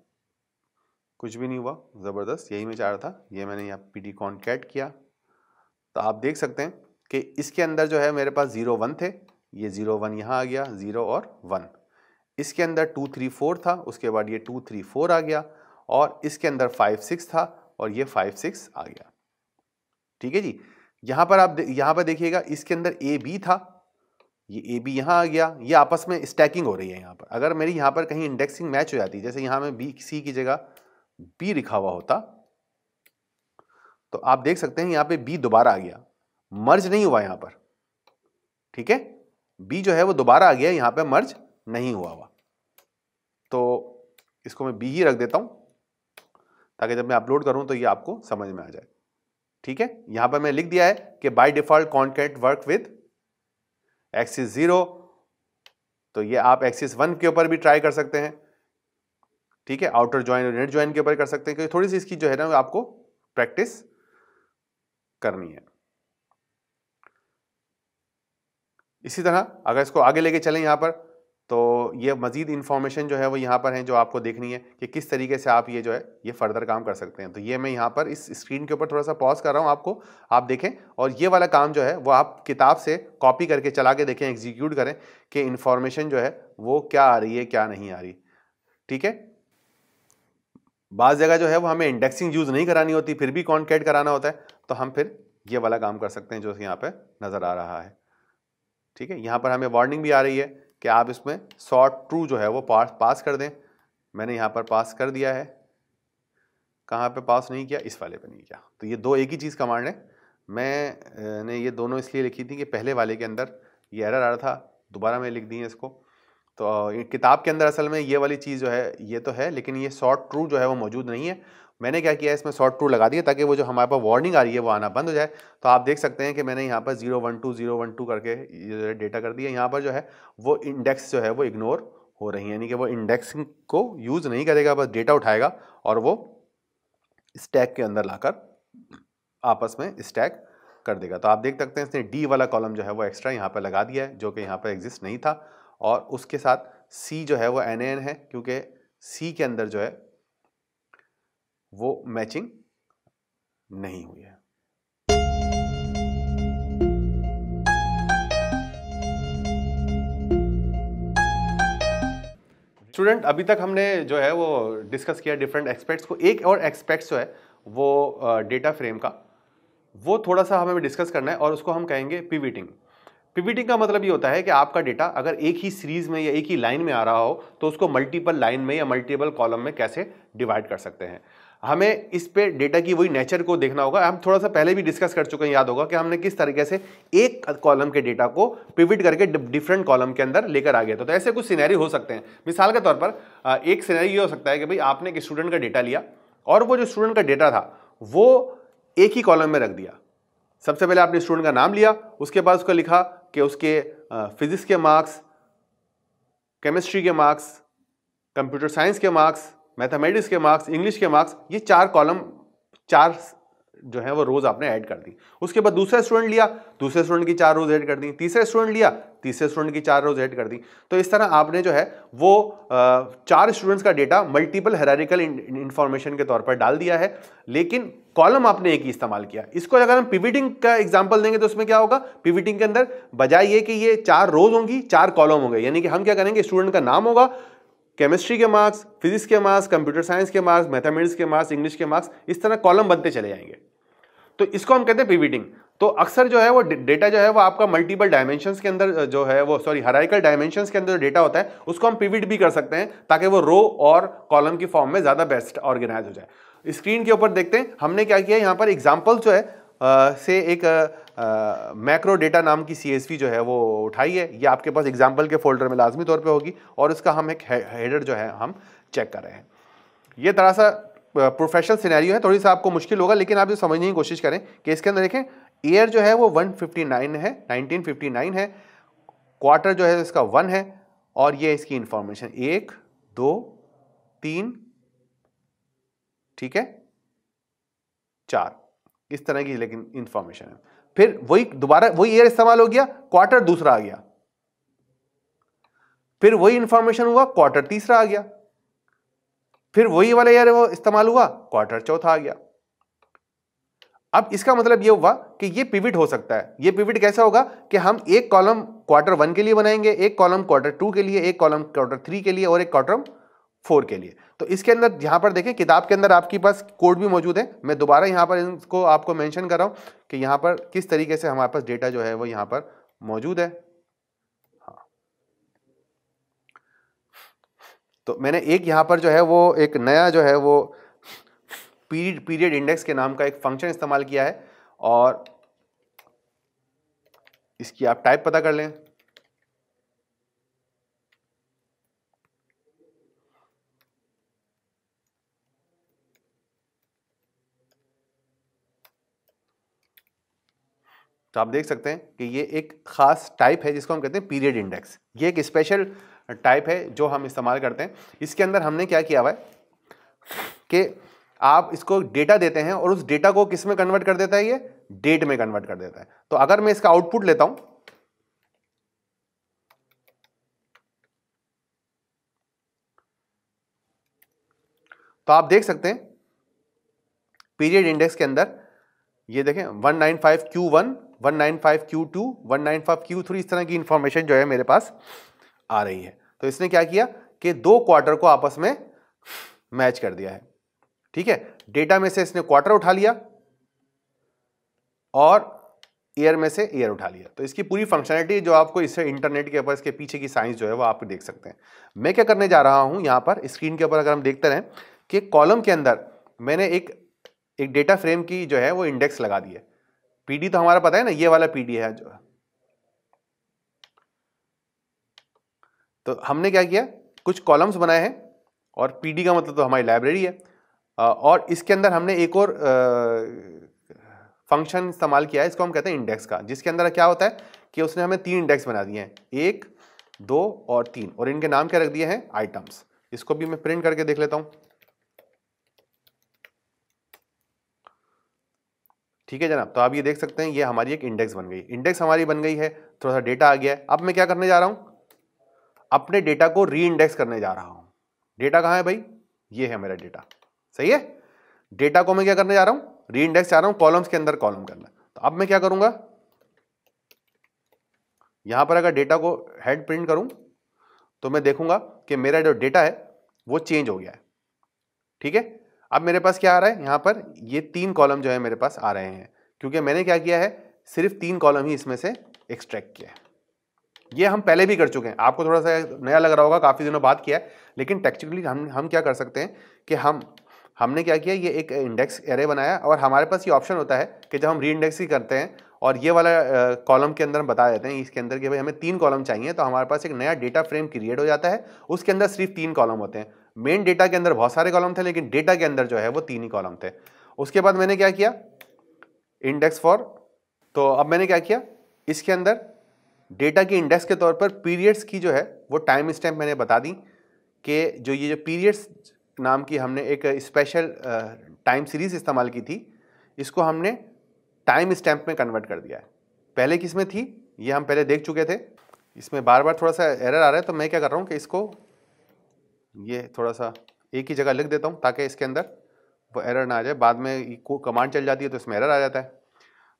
कुछ भी नहीं हुआ, ज़बरदस्त, यही मैं चाह रहा था। ये मैंने यहाँ PD कॉनकैट किया तो आप देख सकते हैं कि इसके अंदर जो है मेरे पास 0 1 थे, ये 0 1 यहाँ आ गया, 0 और 1। इसके अंदर 2 3 4 था, उसके बाद ये 2 3 4 आ गया, और इसके अंदर 5 6 था और ये 5 6 आ गया। ठीक है जी, यहाँ पर आप यहाँ पर देखिएगा, इसके अंदर AB था, ये AB यहाँ आ गया, ये आपस में स्टैकिंग हो रही है। यहाँ पर अगर मेरी यहाँ पर कहीं इंडेक्सिंग मैच हो जाती, जैसे यहाँ में C की जगह B लिखा हुआ होता, तो आप देख सकते हैं यहाँ पे B दोबारा आ गया, मर्ज नहीं हुआ यहाँ पर। ठीक है, B जो है वो दोबारा आ गया, यहाँ पे मर्ज नहीं हुआ हुआ, तो इसको मैं B ही रख देता हूं ताकि जब मैं अपलोड करूं तो ये आपको समझ में आ जाए। ठीक है, यहां पर मैं लिख दिया है कि by default concat work with axis 0, तो ये आप एक्सिस 1 के ऊपर भी ट्राई कर सकते हैं। ठीक है, आउटर ज्वाइन और इनर ज्वाइन के ऊपर कर सकते हैं, क्योंकि थोड़ी सी इसकी जो है ना आपको प्रैक्टिस करनी है। इसी तरह अगर इसको आगे लेके चलें यहाँ पर, तो ये मजीद इंफॉर्मेशन जो है वो यहाँ पर है जो आपको देखनी है कि किस तरीके से आप ये जो है ये फर्दर काम कर सकते हैं। तो ये मैं यहाँ पर इस स्क्रीन के ऊपर थोड़ा सा पॉज कर रहा हूँ आपको, आप देखें, और ये वाला काम जो है वो आप किताब से कॉपी करके चला के देखें, एग्जीक्यूट करें कि इंफॉर्मेशन जो है वो क्या आ रही है क्या नहीं आ रही। ठीक है, बाज़ जगह जो है वो हमें इंडेक्सिंग यूज़ नहीं करानी होती, फिर भी कॉनकैट कराना होता है, तो हम फिर ये वाला काम कर सकते हैं जो यहाँ पर नज़र आ रहा है। ठीक है, यहाँ पर हमें वार्निंग भी आ रही है कि आप इसमें सॉर्ट ट्रू जो है वो पास कर दें। मैंने यहाँ पर पास कर दिया है, कहाँ पे पास नहीं किया, इस वाले पे नहीं किया। तो ये दो एक ही चीज़ कमांड है, मैंने ये दोनों इसलिए लिखी थी कि पहले वाले के अंदर ये एरर आ रहा था, दोबारा मैं लिख दी है इसको। तो किताब के अंदर असल में ये वाली चीज़ जो है ये तो है, लेकिन ये सॉर्ट ट्रू जो है वो मौजूद नहीं है। मैंने क्या किया है, इसमें सॉर्ट ट्रू लगा दिया ताकि वो जो हमारे पास वार्निंग आ रही है वो आना बंद हो जाए। तो आप देख सकते हैं कि मैंने यहाँ पर 0 1 2 0 1 2 करके ये जो है डेटा कर दिया। यहाँ पर जो है वो इंडेक्स जो है वो इग्नोर हो रही है, यानी कि वो इंडेक्सिंग को यूज़ नहीं करेगा, बस डेटा उठाएगा और वो स्टैक के अंदर लाकर आपस में स्टैक कर देगा। तो आप देख सकते हैं इसने डी वाला कॉलम जो है वो एक्स्ट्रा यहाँ पर लगा दिया है जो कि यहाँ पर एग्जिस्ट नहीं था, और उसके साथ सी जो है वो NaN है क्योंकि सी के अंदर जो है वो मैचिंग नहीं हुई है। स्टूडेंट, अभी तक हमने जो है वो डिस्कस किया डिफरेंट एस्पेक्ट्स को। एक और एस्पेक्ट्स जो है वो डेटा फ्रेम का, वो थोड़ा सा हमें डिस्कस करना है और उसको हम कहेंगे पिविटिंग। पिविटिंग का मतलब ये होता है कि आपका डेटा अगर एक ही सीरीज में या एक ही लाइन में आ रहा हो तो उसको मल्टीपल लाइन में या मल्टीपल कॉलम में कैसे डिवाइड कर सकते हैं। हमें इस पे डेटा की वही नेचर को देखना होगा। हम थोड़ा सा पहले भी डिस्कस कर चुके हैं, याद होगा कि हमने किस तरीके से एक कॉलम के डेटा को पिविट करके डिफरेंट कॉलम के अंदर लेकर आ गया था। तो ऐसे कुछ सिनेरियो हो सकते हैं। मिसाल के तौर पर एक सिनेरियो ये हो सकता है कि भाई आपने एक स्टूडेंट का डेटा लिया और वो जो स्टूडेंट का डेटा था वो एक ही कॉलम में रख दिया। सबसे पहले आपने स्टूडेंट का नाम लिया, उसके बाद उसको लिखा कि उसके फिजिक्स के मार्क्स, केमिस्ट्री के मार्क्स, कंप्यूटर साइंस के मार्क्स, मैथमेटिक्स के मार्क्स, इंग्लिश के मार्क्स, ये 4 कॉलम 4 जो है वो रोज आपने ऐड कर दी। उसके बाद दूसरा स्टूडेंट लिया, दूसरे स्टूडेंट की 4 रोज ऐड कर दी, तीसरे स्टूडेंट लिया, तीसरे स्टूडेंट की 4 रोज ऐड कर दी। तो इस तरह आपने जो है वो 4 स्टूडेंट्स का डेटा मल्टीपल हायरार्किकल इंफॉर्मेशन के तौर पर डाल दिया है, लेकिन कॉलम आपने एक ही इस्तेमाल किया। इसको अगर हम पिविटिंग का एग्जांपल देंगे तो उसमें क्या होगा, पिविटिंग के अंदर बजाय ये कि ये 4 रोज होंगी 4 कॉलम होंगे, यानी कि हम क्या करेंगे, स्टूडेंट का नाम होगा, केमिस्ट्री के मार्क्स, फिजिक्स के मार्क्स, कंप्यूटर साइंस के मार्क्स, मैथमेटिक्स के मार्क्स, इंग्लिश के मार्क्स, इस तरह कॉलम बनते चले जाएंगे। तो इसको हम कहते हैं पिविटिंग। तो अक्सर जो है वो डेटा जो है वो आपका मल्टीपल डायमेंशंस के अंदर जो है वो हायरार्किकल डायमेंशंस के अंदर जो डेटा होता है उसको हम पिविट भी कर सकते हैं ताकि वो रो और कॉलम की फॉर्म में ज्यादा बेस्ट ऑर्गेनाइज हो जाए। स्क्रीन के ऊपर देखते हैं हमने क्या किया, यहाँ पर एग्जाम्पल जो है से एक मैक्रो डेटा नाम की CSV जो है वो उठाई है। ये आपके पास एग्जाम्पल के फोल्डर में लाजमी तौर पे होगी और इसका हम एक हेडर जो है हम चेक कर रहे हैं। ये तरह सा प्रोफेशनल सिनेरियो है, थोड़ी सा आपको मुश्किल होगा लेकिन आप ये समझने की कोशिश करें कि इसके अंदर देखें ईयर जो है वो 159 है, 1959 है, क्वार्टर जो है इसका 1 है और ये इसकी इंफॉर्मेशन 1 2 3 ठीक है 4 इस तरह की लेकिन इंफॉर्मेशन है। फिर वही दोबारा वही ईयर इस्तेमाल हो गया, क्वार्टर दूसरा आ गया, फिर वही इंफॉर्मेशन हुआ, क्वार्टर तीसरा आ गया, फिर वही वाला ईयर वो इस्तेमाल हुआ, क्वार्टर चौथा आ गया। अब इसका मतलब ये हुआ कि ये पिविट हो सकता है। ये पिविट कैसा होगा कि हम एक कॉलम क्वार्टर 1 के लिए बनाएंगे, एक कॉलम क्वार्टर 2 के लिए, एक कॉलम क्वार्टर 3 के लिए और एक क्वार्टर 4 के लिए। तो इसके अंदर यहां पर देखें किताब के अंदर आपके पास कोड भी मौजूद है। मैं दोबारा यहां पर इसको आपको मेंशन कर रहा हूं कि यहां पर किस तरीके से हमारे पास डेटा जो है वो यहां पर मौजूद है। हाँ, तो मैंने एक यहां पर जो है वो एक नया जो है वो पीरियड इंडेक्स के नाम का एक फंक्शन इस्तेमाल किया है और इसकी आप टाइप पता कर लें। तो आप देख सकते हैं कि ये एक खास टाइप है जिसको हम कहते हैं पीरियड इंडेक्स। ये एक स्पेशल टाइप है जो हम इस्तेमाल करते हैं। इसके अंदर हमने क्या किया हुआ है कि आप इसको डेटा देते हैं और उस डेटा को किस में कन्वर्ट कर देता है, ये डेट में कन्वर्ट कर देता है। तो अगर मैं इसका आउटपुट लेता हूं तो आप देख सकते हैं पीरियड इंडेक्स के अंदर ये देखें 195Q1, 195Q2, 195Q3 इस तरह की इंफॉर्मेशन जो है मेरे पास आ रही है। तो इसने क्या किया कि 2 क्वार्टर को आपस में मैच कर दिया है। ठीक है, डेटा में से इसने क्वार्टर उठा लिया और ईयर में से ईयर उठा लिया। तो इसकी पूरी फंक्शनलिटी जो आपको इससे इंटरनेट के ऊपर इसके पीछे की साइंस जो है वो आप देख सकते हैं। मैं क्या करने जा रहा हूं यहां पर स्क्रीन के ऊपर अगर हम देखते रहें कि कॉलम के अंदर मैंने एक डेटा फ्रेम की जो है वो इंडेक्स लगा दी है। पीडी तो हमारा पता है ना, ये वाला पीडी है जो। तो हमने क्या किया, कुछ कॉलम्स बनाए हैं और पीडी का मतलब तो हमारी लाइब्रेरी है और इसके अंदर हमने एक और फंक्शन इस्तेमाल किया है, इसको हम कहते हैं इंडेक्स का, जिसके अंदर क्या होता है कि उसने हमें 3 इंडेक्स बना दिए हैं, 1 2 और 3, और इनके नाम क्या रख दिए हैं, आइटम्स। इसको भी मैं प्रिंट करके देख लेता हूं। ठीक है जनाब, तो आप ये देख सकते हैं ये हमारी एक इंडेक्स बन गई। इंडेक्स हमारी बन गई है, थोड़ा सा डेटा आ गया है। अब मैं क्या करने जा रहा हूं, अपने डेटा को री इंडेक्स करने जा रहा हूं। डेटा कहां है भाई, ये है मेरा डेटा, सही है। डेटा को मैं क्या करने जा रहा हूं, री इंडेक्स जा रहा हूं, कॉलम्स के अंदर कॉलम करना। तो अब मैं क्या करूंगा, यहां पर अगर डेटा को हेड प्रिंट करूं तो मैं देखूंगा कि मेरा जो डेटा है वो चेंज हो गया है। ठीक है, अब मेरे पास क्या आ रहा है यहाँ पर, ये 3 कॉलम जो है मेरे पास आ रहे हैं, क्योंकि मैंने क्या किया है, सिर्फ 3 कॉलम ही इसमें से एक्सट्रैक्ट किया है। ये हम पहले भी कर चुके हैं, आपको थोड़ा सा नया लग रहा होगा, काफ़ी दिनों बाद किया है, लेकिन टेक्निकली हम क्या कर सकते हैं कि हमने क्या किया, ये एक इंडेक्स एरे बनाया और हमारे पास ये ऑप्शन होता है कि जब हम री इंडेक्सिंग करते हैं और ये वाला कॉलम के अंदर हम बता देते हैं इसके अंदर कि भाई हमें 3 कॉलम चाहिए, तो हमारे पास एक नया डेटा फ्रेम क्रिएट हो जाता है, उसके अंदर सिर्फ 3 कॉलम होते हैं। मेन डेटा के अंदर बहुत सारे कॉलम थे, लेकिन डेटा के अंदर जो है वो 3 ही कॉलम थे। उसके बाद मैंने क्या किया, इंडेक्स फॉर, तो अब मैंने क्या किया, इसके अंदर डेटा की इंडेक्स के तौर पर पीरियड्स की जो है वो टाइम स्टैम्प मैंने बता दी कि ये जो पीरियड्स नाम की हमने एक स्पेशल टाइम सीरीज इस्तेमाल की थी, इसको हमने टाइम स्टैम्प में कन्वर्ट कर दिया है। पहले किस में थी, ये हम पहले देख चुके थे। इसमें बार बार थोड़ा सा एरर आ रहा है, तो मैं क्या कर रहा हूँ कि इसको ये थोड़ा सा एक ही जगह लिख देता हूँ ताकि इसके अंदर वो एरर ना आ जाए, बाद में कमांड चल जाती है तो इसमें एरर आ जाता है।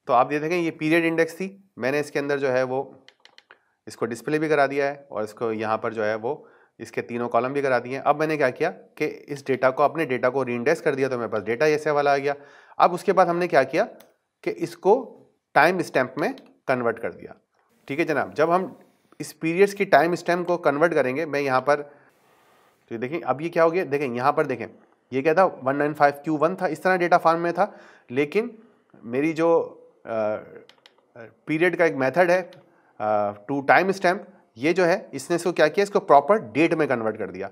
तो आप ये देखें, ये पीरियड इंडेक्स थी, मैंने इसके अंदर जो है वो इसको डिस्प्ले भी करा दिया है और इसको यहाँ पर जो है वो इसके तीनों कॉलम भी करा दिए हैं। अब मैंने क्या किया कि इस डेटा को, अपने डेटा को रीइंडेक्स कर दिया, तो मेरे पास डेटा ऐसे वाला आ गया। अब उसके बाद हमने क्या किया कि इसको टाइम स्टैम्प में कन्वर्ट कर दिया। ठीक है जनाब, जब हम इस पीरियड्स की टाइम स्टैम्प को कन्वर्ट करेंगे, मैं यहाँ पर तो देखें अब ये क्या हो गया, देखें यहाँ पर देखें, ये क्या था 195Q1 था, इस तरह डेटा फॉर्म में था, लेकिन मेरी जो पीरियड का एक मेथड है टू टाइम स्टैम्प, ये जो है इसने इसको क्या किया, इसको प्रॉपर डेट में कन्वर्ट कर दिया।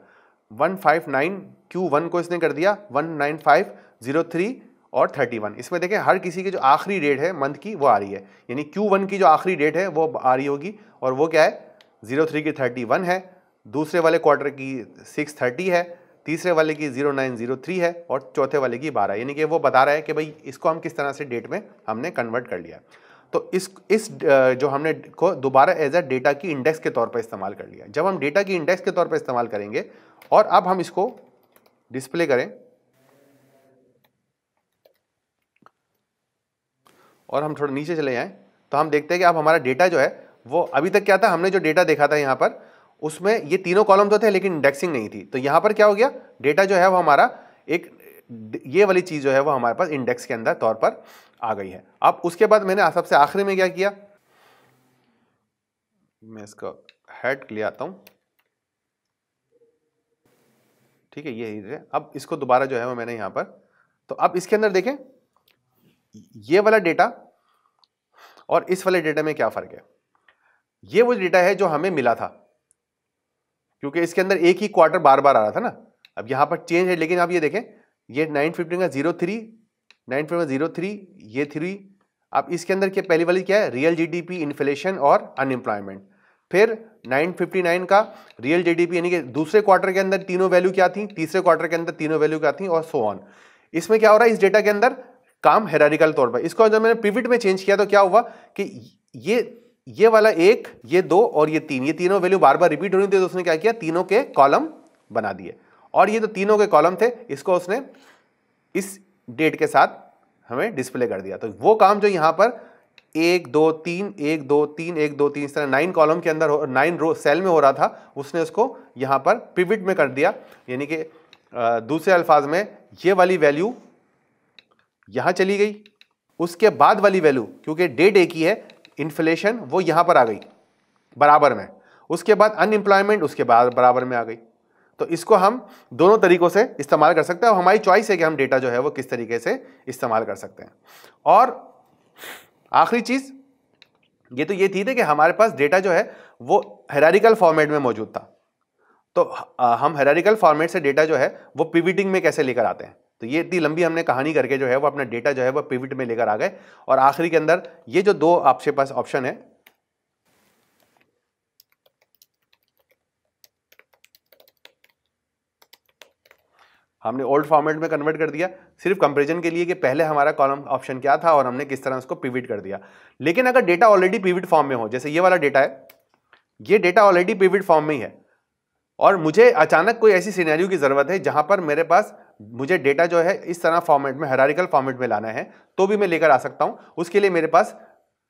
159Q1 को इसने कर दिया 19503 और 31। इसमें देखें हर किसी की जो आखिरी डेट है मंथ की वो आ रही है, यानी Q1 की जो आखिरी डेट है वो आ रही होगी, और वो क्या है 03 की 31 है, दूसरे वाले क्वार्टर की 630 है, तीसरे वाले की 0903 है और चौथे वाले की 12, यानी कि वो बता रहा है कि भाई इसको हम किस तरह से डेट में हमने कन्वर्ट कर लिया। तो इस जो हमने को दोबारा एज अ डेटा की इंडेक्स के तौर पर इस्तेमाल कर लिया। जब हम डेटा की इंडेक्स के तौर पर इस्तेमाल करेंगे और अब हम इसको डिस्प्ले करें और हम थोड़ा नीचे चले जाएं, तो हम देखते हैं कि अब हमारा डेटा जो है वो अभी तक क्या था, हमने जो डेटा देखा था यहाँ पर उसमें ये तीनों कॉलम तो थे लेकिन इंडेक्सिंग नहीं थी। तो यहाँ पर क्या हो गया, डेटा जो है वो हमारा एक ये वाली चीज जो है वो हमारे पास इंडेक्स के अंदर तौर पर आ गई है। अब उसके बाद मैंने सबसे आखिरी में क्या किया, मैं इसका हेड ले आता हूं, ठीक है ये है। अब इसको दोबारा जो है वो मैंने यहां पर, तो अब इसके अंदर देखें ये वाला डेटा और इस वाले डेटा में क्या फर्क है। ये वो डेटा है जो हमें मिला था, क्योंकि इसके अंदर एक ही क्वार्टर बार बार आ रहा था ना। अब यहां पर चेंज है, लेकिन आप ये देखें ये 915 का 03, 915 ये 3। अब इसके अंदर क्या पहली वाली क्या है, रियल जीडीपी, इन्फ्लेशन और अनएम्प्लॉयमेंट। फिर 959 का रियल जीडीपी, यानी कि दूसरे क्वार्टर के अंदर तीनों वैल्यू क्या थी, तीसरे क्वार्टर के अंदर तीनों वैल्यू क्या थी, और सो ऑन। इसमें क्या हो रहा है, इस डेटा के अंदर काम हेरारिकल तौर पर। इसको जब मैंने पिवट में चेंज किया तो क्या हुआ कि ये वाला 1, ये 2 और ये 3, ये तीनों वैल्यू बार बार रिपीट हो रही थी, तो उसने क्या किया, तीनों के कॉलम बना दिए। और ये तो तीनों के कॉलम थे, इसको उसने इस डेट के साथ हमें डिस्प्ले कर दिया। तो वो काम जो यहां पर 1 2 3 1 2 3 1 2 3 इस तरह 9 कॉलम के अंदर 9 रो सेल में हो रहा था, उसने उसको यहां पर पिवट में कर दिया। यानी कि दूसरे अल्फाज में ये वाली वैल्यू यहां चली गई, उसके बाद वाली वैल्यू क्योंकि डेट एक ही है, इन्फ्लेशन वो यहां पर आ गई बराबर में, उसके बाद अनएम्प्लॉयमेंट उसके बाद बराबर में आ गई। तो इसको हम दोनों तरीकों से इस्तेमाल कर सकते हैं और हमारी चॉइस है कि हम डेटा जो है वो किस तरीके से इस्तेमाल कर सकते हैं। और आखिरी चीज ये तो ये थी कि हमारे पास डेटा जो है वो हायरार्किकल फॉर्मेट में मौजूद था। तो हम हायरार्किकल फॉर्मेट से डेटा जो है वो पिवटिंग में कैसे लेकर आते हैं। तो ये इतनी लंबी हमने कहानी करके जो है वो अपना डेटा जो है वो पिवट में लेकर आ गए। और आखिरी के अंदर ये जो 2 आपके पास ऑप्शन है, हमने ओल्ड फॉर्मेट में कन्वर्ट कर दिया सिर्फ कंपैरिजन के लिए कि पहले हमारा कॉलम ऑप्शन क्या था और हमने किस तरह उसको पिवट कर दिया। लेकिन अगर डेटा ऑलरेडी पिवट फॉर्म में हो, जैसे ये वाला डेटा है, ये डेटा ऑलरेडी पिवट फॉर्म में ही है और मुझे अचानक कोई ऐसी सिनेरियो की जरूरत है जहां पर मेरे पास मुझे डेटा जो है इस तरह फॉर्मेट में हायरार्किकल फॉर्मेट में लाना है, तो भी मैं लेकर आ सकता हूं। उसके लिए मेरे पास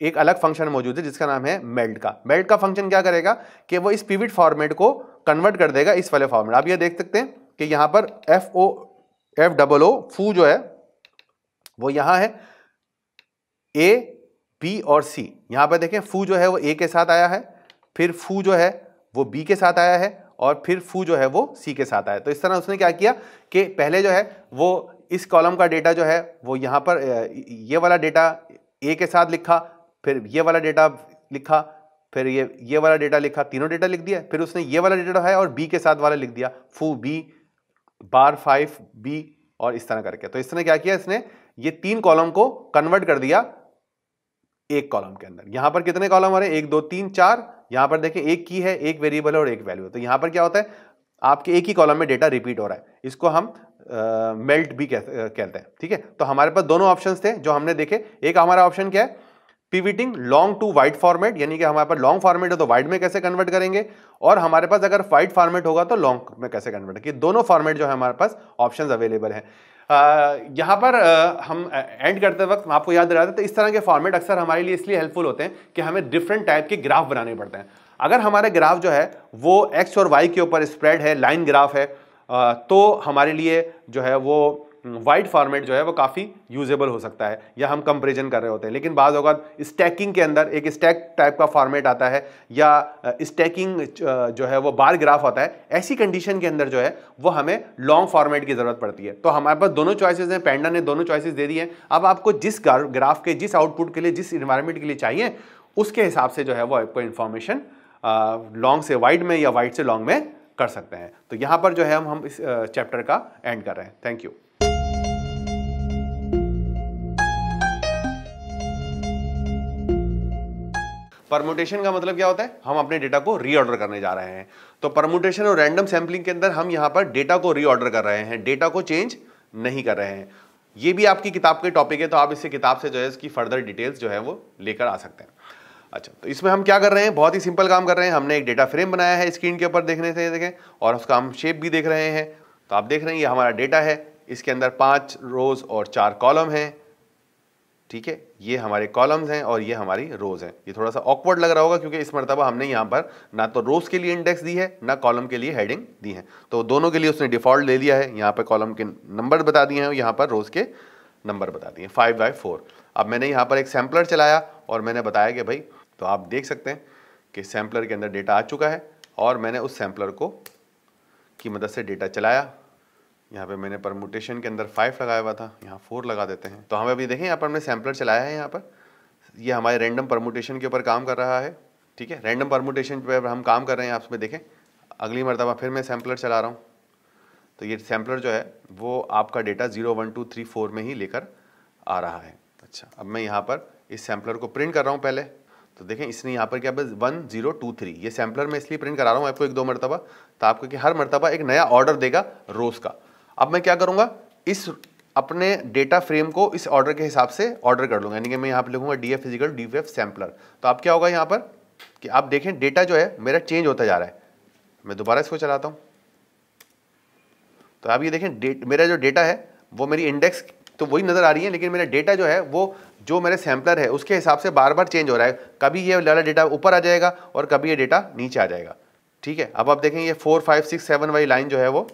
एक अलग फंक्शन मौजूद है जिसका नाम है मेल्ट का। मेल्ट का फंक्शन क्या करेगा कि वो इस पिवट फॉर्मेट को कन्वर्ट कर देगा इस वाले फॉर्मेट। आप ये देख सकते हैं कि यहां पर FO FOO फू जो है वो यहां है A, B और C। यहां पर देखें फू जो है वो A के साथ आया है, फिर फू जो है वो B के साथ आया है और फिर फू जो है वो C के साथ आया। तो इस तरह उसने क्या किया कि पहले जो है वो इस कॉलम का डेटा जो है वो यहां पर ये वाला डेटा A के साथ लिखा, फिर ये वाला डेटा लिखा, फिर ये वाला डेटा लिखा, तीनों डेटा लिख दिया। फिर उसने ये वाला डेटा है और B के साथ वाला लिख दिया, फू B बार 5 B और इस तरह करके। तो इसने क्या किया, इसने ये 3 कॉलम को कन्वर्ट कर दिया एक कॉलम के अंदर। यहां पर कितने कॉलम आ रहे हैं, 1 2 3 4। यहां पर देखें एक की है, एक वेरिएबल है और एक वैल्यू है। तो यहां पर क्या होता है, आपके एक ही कॉलम में डेटा रिपीट हो रहा है, इसको हम मेल्ट भी कहते हैं। ठीक है, तो हमारे पास दोनों ऑप्शंस थे जो हमने देखे। एक हमारा ऑप्शन क्या है, pivoting long to wide format, यानी कि हमारे पास लॉन्ग फॉर्मेट है तो वाइड में कैसे कन्वर्ट करेंगे, और हमारे पास अगर वाइड फॉर्मेट होगा तो लॉन्ग में कैसे कन्वर्ट करेंगे। दोनों फॉर्मेट जो है हमारे पास ऑप्शंस अवेलेबल हैं। यहां पर हम एंड करते वक्त आपको याद दिलाते हैं, तो इस तरह के फॉर्मेट अक्सर हमारे लिए इसलिए हेल्पफुल होते हैं कि हमें डिफरेंट टाइप के ग्राफ बनाने पड़ते हैं। अगर हमारे ग्राफ जो है वो एक्स और वाई के ऊपर स्प्रेड है, लाइन ग्राफ है, तो हमारे लिए जो है वो वाइड फॉर्मेट जो है वो काफ़ी यूजेबल हो सकता है, या हम कंपैरिजन कर रहे होते हैं। लेकिन बाज़ औक़ात स्टैकिंग के अंदर एक स्टैक टाइप का फॉर्मेट आता है, या स्टैकिंग जो है वो बार ग्राफ होता है। ऐसी कंडीशन के अंदर जो है वो हमें लॉन्ग फॉर्मेट की ज़रूरत पड़ती है। तो हमारे पास दोनों चॉइसेस हैं, पेंडा ने दोनों चॉइसेस दे दी हैं। अब आपको जिस ग्राफ के जिस आउटपुट के लिए, जिस इन्वायरमेंट के लिए चाहिए, उसके हिसाब से जो है वो आपको इन्फॉर्मेशन लॉन्ग से वाइड में या वाइड से लॉन्ग में कर सकते हैं। तो यहाँ पर जो है हम इस चैप्टर का एंड कर रहे हैं। Thank you. परम्यूटेशन का मतलब क्या होता है, हम अपने डेटा को रीऑर्डर करने जा रहे हैं। तो परम्यूटेशन और रैंडम सैंपलिंग के अंदर हम यहां पर डेटा को रीऑर्डर कर रहे हैं, डेटा को चेंज नहीं कर रहे हैं। ये भी आपकी किताब के टॉपिक है, तो आप इससे किताब से जो है इसकी फर्दर डिटेल्स जो है वो लेकर आ सकते हैं। अच्छा, तो इसमें हम क्या कर रहे हैं, बहुत ही सिंपल काम कर रहे हैं। हमने एक डेटा फ्रेम बनाया है स्क्रीन के ऊपर देखने से देखें, और उसका हम शेप भी देख रहे हैं। तो आप देख रहे हैं ये हमारा डेटा है, इसके अंदर 5 रोज और 4 कॉलम हैं। ठीक है, ये हमारे कॉलम्स हैं और ये हमारी रोज हैं। ये थोड़ा सा ऑकवर्ड लग रहा होगा क्योंकि इस मरतबा हमने यहाँ पर ना तो रोज के लिए इंडेक्स दी है, ना कॉलम के लिए हेडिंग दी है। तो दोनों के लिए उसने डिफॉल्ट ले लिया है। यहाँ पर कॉलम के नंबर बता दिए हैं और यहाँ पर रोज के नंबर बता दिए 5/4। अब मैंने यहाँ पर एक सैम्पलर चलाया और मैंने बताया कि भाई, तो आप देख सकते हैं कि सैम्पलर के अंदर डेटा आ चुका है, और मैंने उस सैम्पलर को की मदद से डेटा चलाया। यहाँ पे मैंने परम्यूटेशन के अंदर 5 लगाया हुआ था, यहाँ 4 लगा देते हैं। तो हमें अभी देखें यहाँ पर हमने सैम्पलर चलाया है, यहाँ पर ये हमारे रैंडम परम्यूटेशन के ऊपर काम कर रहा है। ठीक है, रैंडम परम्यूटेशन पर हम काम कर रहे हैं। आप उसमें देखें, अगली मरतबा फिर मैं सैम्पलर चला रहा हूँ, तो ये सैम्पलर जो है वो आपका डेटा 0 1 2 3 4 में ही लेकर आ रहा है। अच्छा, अब मैं यहाँ पर इस सैम्पलर को प्रिंट कर रहा हूँ पहले। तो देखें इसने यहाँ पर क्या, बस 1 0 2 3 ये सैम्पलर में इसलिए प्रिंट करा रहा हूँ आपको 1 2 मरतबा, तो आपको कि हर मरतबा एक नया ऑर्डर देगा रोज का। अब मैं क्या करूँगा, इस अपने डेटा फ्रेम को इस ऑर्डर के हिसाब से ऑर्डर कर लूँगा, यानी कि मैं यहाँ पर लिखूँगा DF = DF सैम्पलर। तो अब क्या होगा यहाँ पर कि आप देखें डेटा जो है मेरा चेंज होता जा रहा है। मैं दोबारा इसको चलाता हूँ, तो आप ये देखें मेरा जो डेटा है वो मेरी इंडेक्स तो वही नज़र आ रही है, लेकिन मेरा डेटा जो है वो जो मेरे सैम्पलर है उसके हिसाब से बार बार चेंज हो रहा है। कभी ये वाला डेटा ऊपर आ जाएगा और कभी ये डेटा नीचे आ जाएगा। ठीक है, अब आप देखें ये 4 5 6 7 वाली लाइन जो है वो